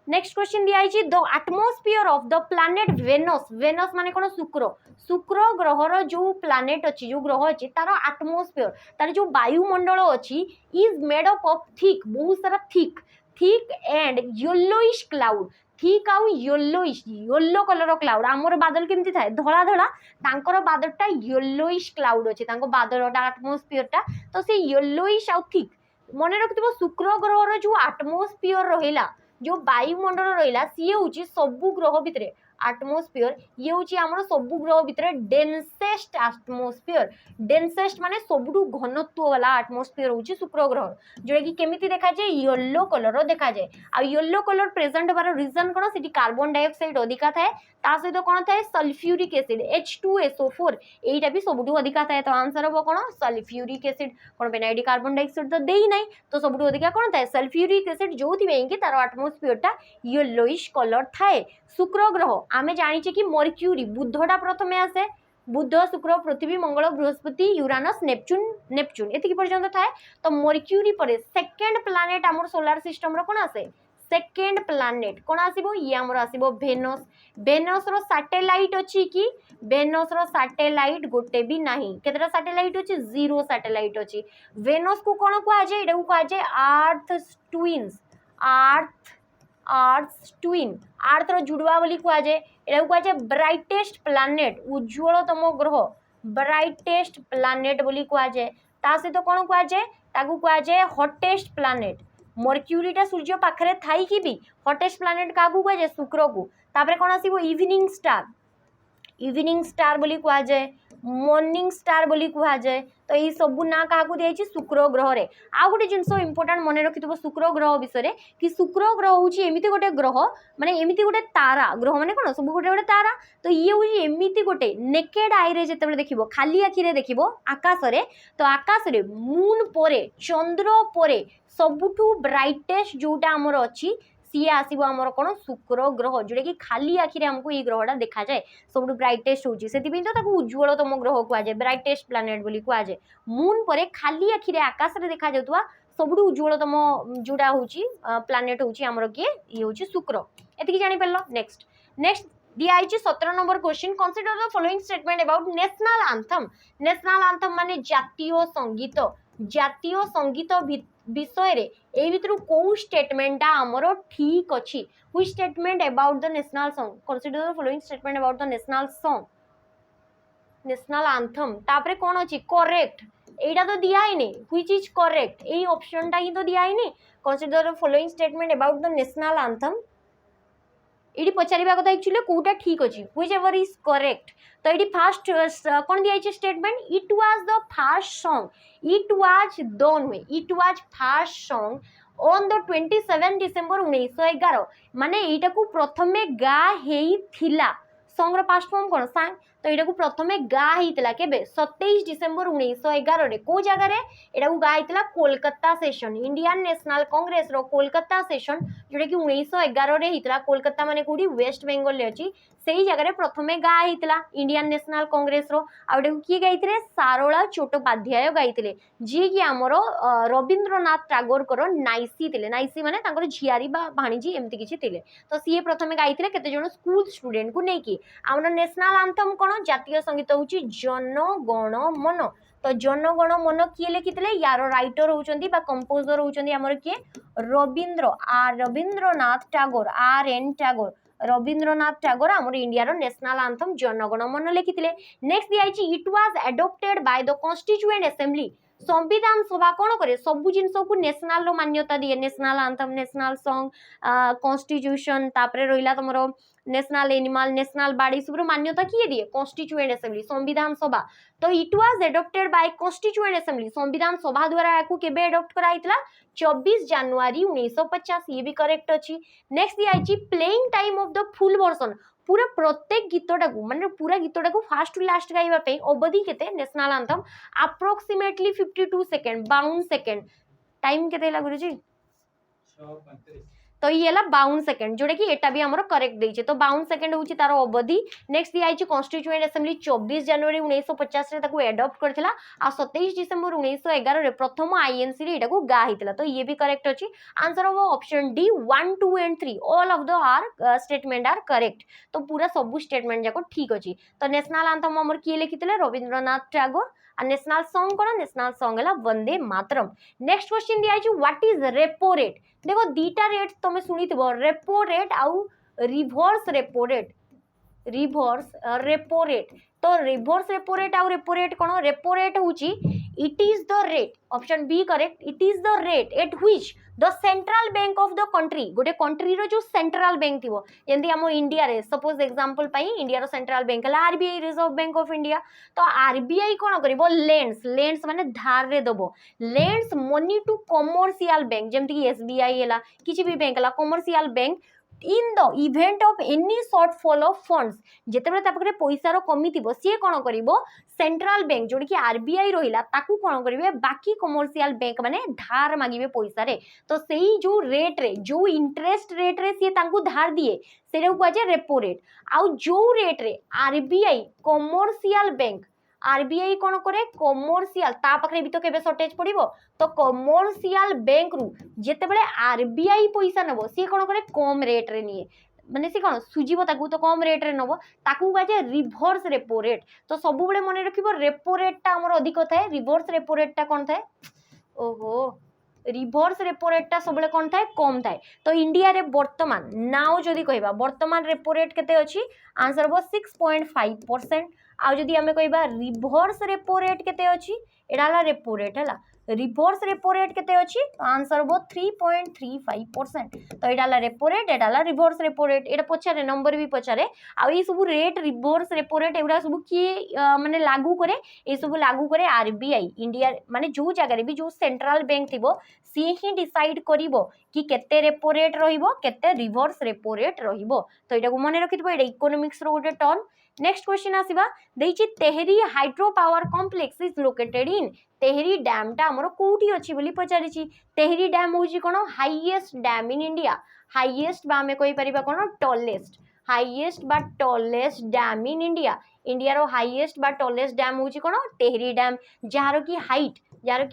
नेक्स्ट क्वेश्चन दिया है the atmosphere of the planet Venus Venus माने कोन शुक्र शुक्र ग्रहर जो प्लैनेट अछि जो ग्रह अछि तार एटमॉस्फेयर तार जो वायुमंडल अछि is made up of thick बहुत सारा thick thick and yellowish cloud thick आउ येलोइश येलो कलर क्लाउड हमर बादल केमति थाए धला धला तांकर बादलटा येलोइश क्लाउड अछि तांको बादलटा एटमॉस्फेयरटा तो से येलोइश आउ थिक मने रखिबो शुक्र ग्रहर जो एटमॉस्फेयर रहिला जो वायुमंडल रहा सी हूँ सबू ग्रह भितर एटमॉस्फेयर ये हूँ आम सबू ग्रह भितर डेंसेस्ट एटमॉस्फेयर डेंसेस्ट माने सबुठू घनत्व वाला एटमॉस्फेयर हूँ शुक्र ग्रह जोटा कि केमिति देखा जाए येलो कलर देखा जाए आ येलो कलर प्रेजेंट होबार रीजन कौन सी कार्बन डाइऑक्साइड अधिका थाए ता सहित कौन थाए सल्फ्यूरिक एसिड H2SO4 एटा भी सबुठू अधिका थाए तो आंसर हम कौन सल्फ्यूरिक एसिड कौन पे ना कार्बन डाइऑक्साइड तो देई नहीं तो सबुठू अधिका कौन थाए सल्फ्यूरिक एसिड जो थी कि तार एटमॉस्फेयरटा येलोइश कलर थाए शुक्र ग्रह आमे जानिचे कि मर्क्यूरी बुधटा प्रथमे आसे बुध शुक्र पृथ्वी मंगल बृहस्पति यूरानस नेपच्यून एतिकी पर्यंत थाए तो मर्क्यूरी पर सेकेंड प्लैनेट आमर सोलार सिस्टम रो कोन आसे सेकेंड प्लैनेट कोन आसीबो ये आमर आसीबो भेनस भेनस रो सैटेलाइट अछि कि भेनस रो सैटेलाइट गोटे भी नाही केतरा सैटेलाइट अछि 0 सैटेलाइट अछि भेनस को कोन को आजे एडा को आजे अर्थ ट्विन्स अर्थ ट्विन अर्थ रो जुड़वा बोली को आजे एडा को आजे ब्राइटेस्ट प्लैनेट उज्जवलतम ग्रह ब्राइटेस्ट प्लैनेट बोली को आजे ता से तो कोन को आजे ताकू को आजे हॉटेस्ट प्लैनेट मर्क्यूरीटा सूर्य पाखरे थाई कि भी हॉटेस्ट प्लैनेट काकू को आजे शुक्र को तापरे कोन आसीबो इवनिंग स्टार बोली को जाए मॉर्निंग स्टार बोली कह जाए तो ये सबू ना क्या दिखाई शुक्र ग्रह रे आउ गोटे जिनस इंपोर्टाट मन रखिथबो शुक्र ग्रह विषय कि शुक्र ग्रह हूँ एमती गोटे ग्रह माने एमती गोटे तारा ग्रह माने कौन सब गोटे गोटे तारा तो ये हूँ एमती गोटे नेकेड आईरे जिते देखिबो खाली आखिरे देखिबो आकाश रे तो आकाश रे मून परे चंद्र परे सबुठू ब्राइटेस्ट जोटा आमर अच्छी सी आसो आमर कौन शुक्र ग्रह जोटा कि खाली आखिरे हमको ये ग्रहटा देखा जाए सब ब्राइटेस्ट हूँ से तो उज्ज्वलतम ग्रह कहुए ब्राइटेस्ट प्लैनेट बोली कहुए मून पर खाली आखिरे आकाश में देखा जाता सबुठ उज्ज्वलतम जोड़ा हूँ प्लैनेट हूँ आमर किए ये हूँ शुक्र एति जापर नेक्स्ट नेक्स्ट दिखाई 17 number question consider the following statement about national आंथम माने जातीय संगीत विषय रे ए भितर को स्टेटमेंट आमर ठीक अच्छी which statement about the national song consider the following statement about the national song national आंथम तापरे कौन अच्छी करेक्ट एटा तो दिया ही नहीं व्हिच इज करेक्ट यही ऑप्शन टा ही तो दिया ही नहीं consider the following statement about the national आंथम ये पचारिबा कथा एक्चुअली कोटा ठीक अछि व्हिच एवर इज करेक्ट तो ये फास्ट कौन दिया statement it was the fast song it was done way it was fast song on the 27 December 1911 माने एटा को प्रथमे गा हेइथिला सॉन्ग रो पास्ट फॉर्म कोन सांग तो एटा को प्रथमे गा हेइतिला केबे 27 डिसेंबर 1911 रे को जगह रे एटा को गा हेइतिला Kolkata session Indian National Congress रो कोलकाता सेशन जोटा कि 1911 रे हेइतिला कोलकाता माने कोडी वेस्ट बंगाल रे अछि सेही जगह रे प्रथमे गा हेइतिला इंडियन नेशनल कांग्रेस रो आ एटा को की गाइतिले सारोला चट्टोपाध्याय गाइतिले जी कि हमरो रविंद्रनाथ टैगोर करो नाइसी थिले नाइसी माने तांकर झियारी बा भाणीजी एमती किछि थिले तो सीए प्रथमे गाइतिले केते जण स्कूल स्टूडेंट को नेकी हमर नेशनल एंथम कोन जातीय संगीत होची जन गण मन तो जन गण मन किए लिखिथिले यार राइटर होचंदी बा कंपोजर होचंदी हमर किए रविंद्रनाथ टैगोर आर.एन. टैगोर रविंद्रनाथ टैगोर आमर इंडिया रो नेशनल एंथम जनगण मन लिखिथिले नेक्स्ट दियाची it was adopted by the constituent assembly संविधान सभा कौन करे सब जिनस को नेशनल रो मान्यता दिए national anthem national song constitution तापरे रहिला तमरो नेशनल एनिमल नेशनल बॉडी सब मान्यता किए दिए कॉन्स्टिट्यूएंट असेंबली संविधान सभा तो it was adopted bye constituent assembly संविधान सभा द्वारा याकू केबे एडॉप्ट कराइतला 24 जनवरी 1950 ये भी करेक्ट अछि नेक्स्ट दियाची playing time of the full version पूरा प्रत्येक गीतटा को माने पूरा गीतटा को फास्ट टू लास्ट गाइबा पे अवधि केते national anthem approximately 52 second 52 second time केते लागु छी तो ये 52 सेकंड जोड़े कि एटा भी हमरो करेक्ट देइछे तो 52 सेकंड होची तारो अवधि नेक्स्ट दिया आइछि कॉन्स्टिट्यूएंट असेंबली 24 जनवरी 1950 रे ताको एडॉप्ट करथिला आ 27 डिसेंबर 1911 रे प्रथम आईएनसी रे एटा को गा हितला तो ये भी करेक्ट अछि आंसर हो option D 1 2 and 3 all of the are statement are correct तो पूरा सब स्टेटमेंट जाको ठीक अछि तो नेशनल एंथम हमर किए लिखितले रविंद्रनाथ टैगोर आ नेशनल सॉन्ग कोन नेशनल सॉन्ग हला वंदे मातरम नेक्स्ट क्वेश्चन दिया आइछि व्हाट इज रेपो रेट देखो दीटा रेट तुम शुणिथिबो रेपो रेट आउ रिवर्स रेपो रेट तो रिवर्स रेपो रेट आउ रेपो रेट कोन रेपो रेट होची it is the rate option B correct it is the rate at which the central bank of the country गोटे कंट्री रो जो सेंट्रल बैंक थिबो जेंति हम इंडिया रे सपोज एग्जांपल पई इंडिया रो सेंट्रल बैंक हला RBI Reserve Bank of India तो आरबीआई कोन करिवो लेंड्स माने धार रे दबो lends money to commercial bank जेंति कि एसबीआई हला किछि भी बैंक हला commercial bank in the event of any shortfall of funds जेतेबेले ता पाखरे पैसा रो कमी थिबो से कोन करिवो सेंट्रल बैंक जोडी कि आरबीआई रहिला ताकू कोन करिवे बाकी कमर्शियल बैंक माने धार मागिवे पैसा रे तो सेही जो रेट रे जो इंटरेस्ट रेट रे से तांकू धार दिए सेटा को आजे रेपो रेट आउ जो रेट रे आरबीआई कमर्शियल बैंक आरबीआई कोन करे कमर्शियल ता पाखरे भी तो केबे शॉर्टेज पड़िबो तो कमर्शियल बैंक रु जेतेबेले आरबीआई पैसा नबो से कोन करे कम रेट रे निए माने से कोन सुजीबो ताकू तो कम रेट रे नबो ताकू गाजे रिवर्स रेपो रेट तो सब बेले मन रखिबो रेपो रेट ता हमर अधिक थाए रिवर्स रेपो रेट ता कोन थाए ओहो रिवर्स रेपो रेट ता सबले कोन थाए कम थाए तो इंडिया रे वर्तमान नाउ जदी कहबा वर्तमान रेपो रेट केते अछि आंसर हो 6.5% आ जदी हमें कहबा रिवर्स रेपो रेट केते अछि एडाला रेपो रेट हला रिवर्स रेपो रेट केते अछि आंसर हो 3.35% तो एडाला रेपो रेट एडाला रिवर्स रेपो रेट एटा पछारे नंबर भी पछारे आ ई सब रेट रिवर्स रेपो रेट एउडा सब की माने लागू करे ए सब लागू करे आरबीआई इंडिया माने जो जगह रे भी जो सेंट्रल बैंक थिबो सी ही डिसाइड करिवो कि केते रेपो रेट रहिबो केते रिवर्स रेपो रेट रहिबो तो एटा को माने रखितबो एटा इकोनॉमिक्स रो गोटे टर्म नेक्स्ट क्वेश्चन आसीबा देछि Tehri hydro power complex is located in Tehri dam टा हमरो कोठी अछि बोली पचारिछि तेहरी डैम होछि कोन highest dam in India highest बा हमें कोइ परिबा कोन टॉलेस्ट हाईएस्ट बा tallest dam in India India रो हाईएस्ट बा टॉलेस्ट डैम होछि कोन तेहरी डैम जहारो की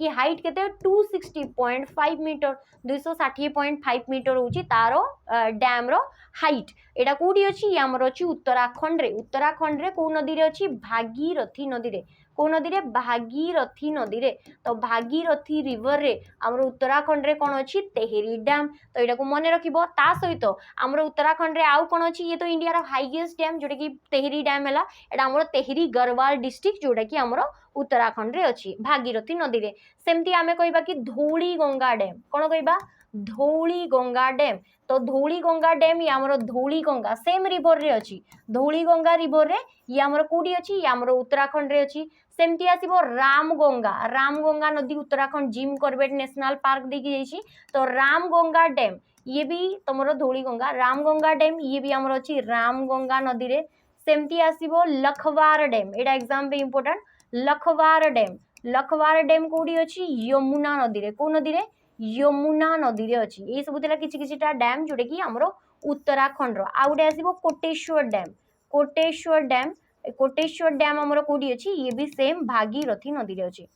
हाइट केते 260.5 मीटर 260.5 मीटर होछि तारो डैम रो हाइट एटा कोडी अछि हमर अछि उत्तराखंड रे को नदी रे अछि भागीरथी नदी रे को नदी रे भागीरथी नदी रे तो भागीरथी रिवर रे हमर उत्तराखंड रे कोन अछि तेहरी डैम तो एटा को मने रखिबो ता सहित हमर उत्तराखंड रे आउ कोन अछि ये तो इंडिया रो हाईएस्ट डैम जोटा कि तेहरी डैम हला एटा हमर तेहरी गढ़वाल डिस्ट्रिक्ट जोटा कि हमर उत्तराखंड रे अछि भागीरथी नदी रे सेमती आमे कहबा कि धौली गंगा डैम कोन कहबा धौलीगंगा डैम। तो धौलीगंगा डैम ये आमर धौलीगंगा सेम रिवर रे अछि, धौलीगंगा रिवर रे ये आमर कोडी अछि, ये आमर उत्तराखंड रे अछि। सेमती आसीबो रामगंगा, रामगंगा नदी Uttarakhand Jim Corbett national park देखि जाइछि। तो रामगंगा डैम ये भी तुमरो धौलीगंगा, रामगंगा डैम ये भी आमर अछि रामगंगा नदी रे। सेमती आसीबो लखवार डैम, एटा एग्जाम पे important. Lakhwar dam, Lakhwar dam कोडी अछि यमुना नदी रे, को नदी रे यमुना नदी रे अछि। ए सब थिला किछि किछिटा डैम जोटे कि हमरो उत्तराखंड रो। आ गुटे आसीबो Koteshwar dam, Koteshwar dam, Koteshwar dam हमरो कोडी अछि, ये भी सेम भागीरथी नदी रे अछि।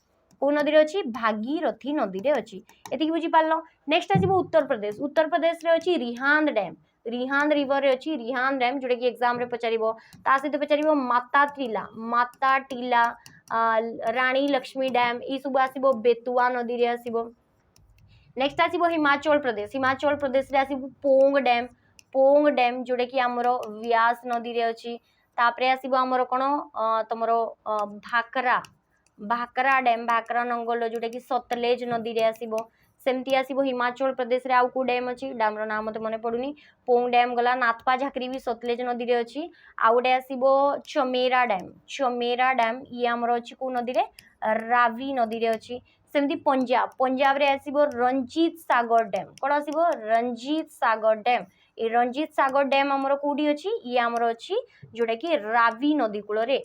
को नदी रे अछि भागीरथी नदी रे अछि। एति बुझी पालो। नेक्स्ट आसीबो उत्तर प्रदेश, उत्तर प्रदेश रे अछि रिहांद डैम, रिहांद रिवर रे अछि रिहांद डैम जोटे कि एग्जाम रे पचारिबो। ता सहित पचारिबो माता टीला, माता टीला, रानी लक्ष्मी डैम, ई सब आसीबो बेतुआ नदी रे आसीबो। नेक्स्ट आसीबो हिमाचल प्रदेश, हिमाचल प्रदेश रे आसीबो पोंग डैम, पोंग डैम जोटे कि हमरो व्यास नदी रे अछि। तापरे आसीबो हमरो कोन तमरो भाकरा, भाकरा डैम, भाकरा नंगल जोटे कि सतलेज नदी रे आसीबो। सेमती आसीबो हिमाचल प्रदेश रे आउ को डैम अछि, डैम रो नाम मते मने पडुनी। पोंग डैम गला, नाथपा झाकरी भी सतलेज नदी रे अछि। आउ गोटे आसीबो चमेरा डैम, चमेरा डैम ये हमरो अछि को नदी रे रावी नदी रे अछि। सेमती पंजाब, पंजाब रे आसीबो रंजीत सागर डैम, कोन आसीबो रंजीत सागर डैम। ए रंजीत सागर डैम हमरो कोडी अछि, ये हमरो अछि जोटा कि रावी नदी कूल रे,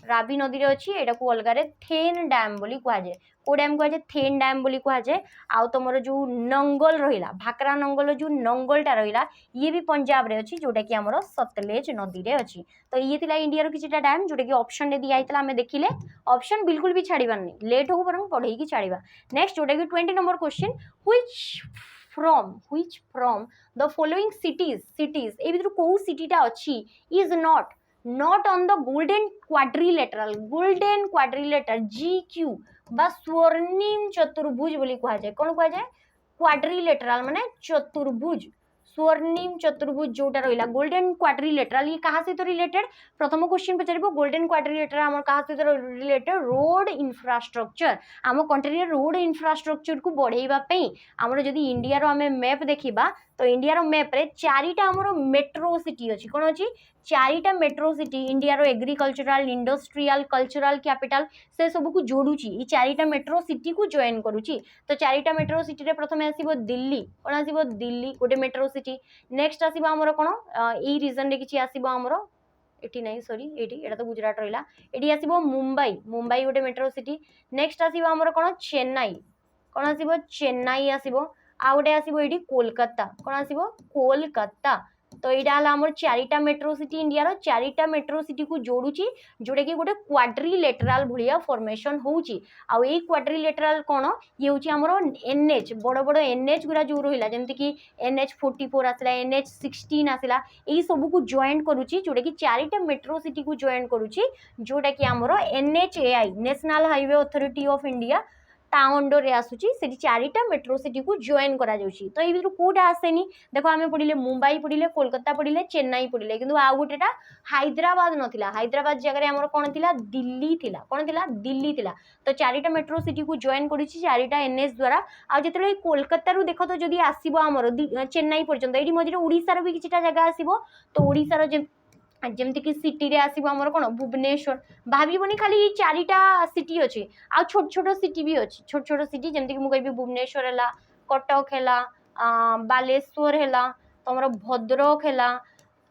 रावी नदी रे अछि। एटा को अलगा रे थेन डैम बोली कुआ जाय, को डैम कुआ जाय थेन डैम बोली कुआ जाय। आउ तमरो जो नंगल रहिला, भाकरा नंगल जो नंगलटा रहिला ये भी पंजाब रे अछि जोटा कि हमरो सतलेज नदी रे अछि। तो ये थिला इंडिया रो किछटा डैम जोटा कि ऑप्शन रे दिया आइतला, हमें देखिले ऑप्शन बिल्कुल भी छाड़ीबार नहीं, लेट हो पर पढ़े की छाड़ीबा। नेक्स्ट जोटा कि 20 number question, which from the following cities ए भितर को सिटीटा अछि is not on the golden quadrilateral GQ बा स्वर्णिम चतुर्भुज बोली कहा जाए। कौन कहा जाए क्वाड्रिलेटराल माने चतुर्भुज, स्वर्णिम चतुर्भुज जोटा रहिला गोल्डन क्वाड्रिलेटराल। ये कहा सहित रिलेटेड, प्रथम क्वेश्चन पचारिबो गोल्डन क्वाड्रिलेटराल हमर कहा सहित रिलेटेड रोड इंफ्रास्ट्रक्चर। आम कंट्री रे रोड इंफ्रास्ट्रक्चर को बढ़ाइबा पई हमर जदी इंडिया रो हमें मैप देखिबा तो इंडिया रो मैप रे चारिटा हमर मेट्रो सिटी अछि। कोन अछि चारिटा मेट्रो सिटी इंडिया रो एग्रीकल्चरल, इंडस्ट्रियल, कल्चरल कैपिटल से सब को जोडुची, ई चारिटा मेट्रो सिटी को जॉइन करूची। तो चारिटा मेट्रो सिटी रे प्रथम आसीबो दिल्ली, कोन आसीबो दिल्ली गोटे मेट्रो सिटी। नेक्स्ट आसीबो हमर कोन ई रीजन रे किछि आसीबो हमर एटी नहीं सॉरी एटी एटा तो गुजरात रहिला। एटी आसीबो मुंबई, मुंबई गोटे मेट्रो सिटी। नेक्स्ट आसीबो हमर कोन चेन्नई, कोन आसीबो चेन्नई आसीबो। आ गोटे आसीबो एटी कोलकाता, कोन आसीबो कोलकाता। तो एटा हला हमर चारिटा मेट्रो सिटी इंडिया रो, चारिटा मेट्रो सिटी को जोडुची जोडे कि गोटे क्वाड्रिलेटराल भलिया फॉर्मेशन होउची। आ ए क्वाड्रिलेटराल कोन ये होची हमर एनएच, बड़ बड़ एनएच गुरा जो रहिला जेमति कि एनएच 44 आसिला, एनएच 16 आसिला, एई सब को जॉइन करूची जोडे कि चारिटा मेट्रो सिटी को जॉइन करूची जोटा कि हमर NHAI national highway authority of India ता अंडर रे आसुची। सेठी चारिटा मेट्रो सिटी को जॉइन करा जाउची। तो ए भितर कोडा आसेनी देखो आमे पढिले मुंबई पढिले, कोलकाता पढिले, चेन्नई पढिले, किंतु आ गोटेटा हैदराबाद नथिला। हैदराबाद जगह रे हमर कोन थिला दिल्ली थिला, कोन थिला दिल्ली थिला। तो चारिटा मेट्रो सिटी को जॉइन करूची चारिटा एनएच द्वारा। आ जेतले कोलकाता रु देखो तो जदी आसीबो हमर चेन्नई पर्यंत एडी मझिरे ओडिसा रो भी किछटा जगह आसीबो। तो ओडिसा रो जेमती कि सिटी रे आसीबो हमर कोन भुवनेश्वर, भाबिबोनी खाली ई चारिटा सिटी अछि, आ छोट छोट सिटी भी अछि, छोट छोट सिटी जेमती कि मु कहबी भुवनेश्वर हला, कटक हला, बालेश्वर हला, तमरो भद्रक हला,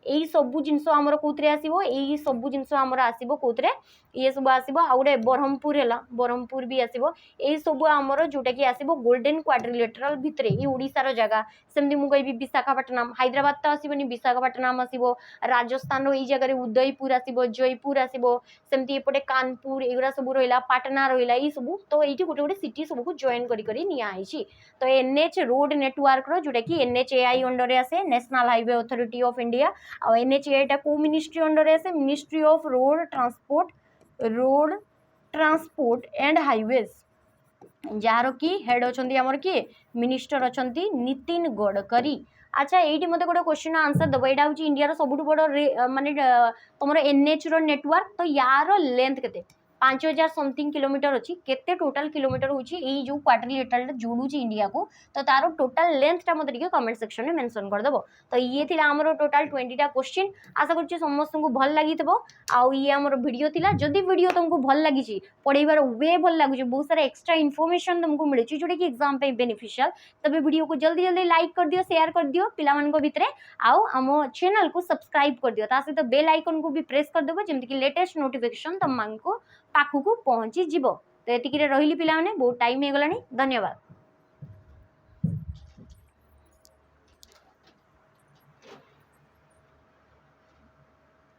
एई सबु जिंसो हमर कोतरे आसीबो, एई सबु जिंसो हमर आसीबो कोतरे ये सब आसीबो। आ गुटे बरहमपुर हला, बरहमपुर भी आसीबो। एई सबु हमर जोटा कि आसीबो गोल्डन क्वाड्रिलेटराल भितरे ई ओडिसा रो जगह। सेमती मु कहबी विशाखापट्टनम, हैदराबाद तो आसीबोनी, विशाखापट्टनम आसीबो। राजस्थान रो ई जगह रे उदयपुर आसीबो, जयपुर आसीबो। सेमती एपटे कानपुर एगुरा सब रहिला, पाटना रहिला, ई सबु तो एठी गोटे गोटे सिटी सबु को जॉइन करी करी निया आइछि। तो एनएच रोड नेटवर्क रो जोटा कि एनएचएआई अंडर रे आसे, national highway authority of India. आ एनएचएआई टा को मिनिस्ट्री अंडर रे आसे, ministry of road transport and highways, जार कि हेड अछंती हमर कि मिनिस्टर अछंती नितिन गडकरी। अच्छा एठी मते गोटे क्वेश्चन आंसर दबो, एटा होची इंडिया रो सबुठु बड़ माने तमरो एनएच रो नेटवर्क। तो यार लेंथ केते 5000 समथिंग किलोमीटर अच्छी केते टोटल किलोमीटर होची एई जो क्वाड्रिलेटरल जोड़ुची इंडिया को तो तारो टोटल लेंथटा मते टिके कमेंट सेक्शन में मेंशन कर देबो। तो ये थिला हमरो टोटल 20 टा क्वेश्चन आशा करछि समस्त को भल लागितबो आ ये हमरो वीडियो थिला जदी वीडियो तुमको भल लागिछि पढेबार वे भल लागुछि बहुत सारा एक्स्ट्रा इन्फॉर्मेशन तुमको मिलुछि जोटा कि एग्जाम पे बेनिफिशियल तबे वीडियो को जल्दी जल्दी लाइक कर दियो शेयर कर दियो पिला मन को भितरे आउ हम चैनल को सब्सक्राइब कर दियो ता सहित बेल आइकन को भी प्रेस कर देबो जेमति कि लेटेस्ट नोटिफिकेशन तम मान को पाखु को पहुंची जिवो। तो एतिकी रे रहिली पिला माने बहुत टाइम हे गलानी धन्यवाद।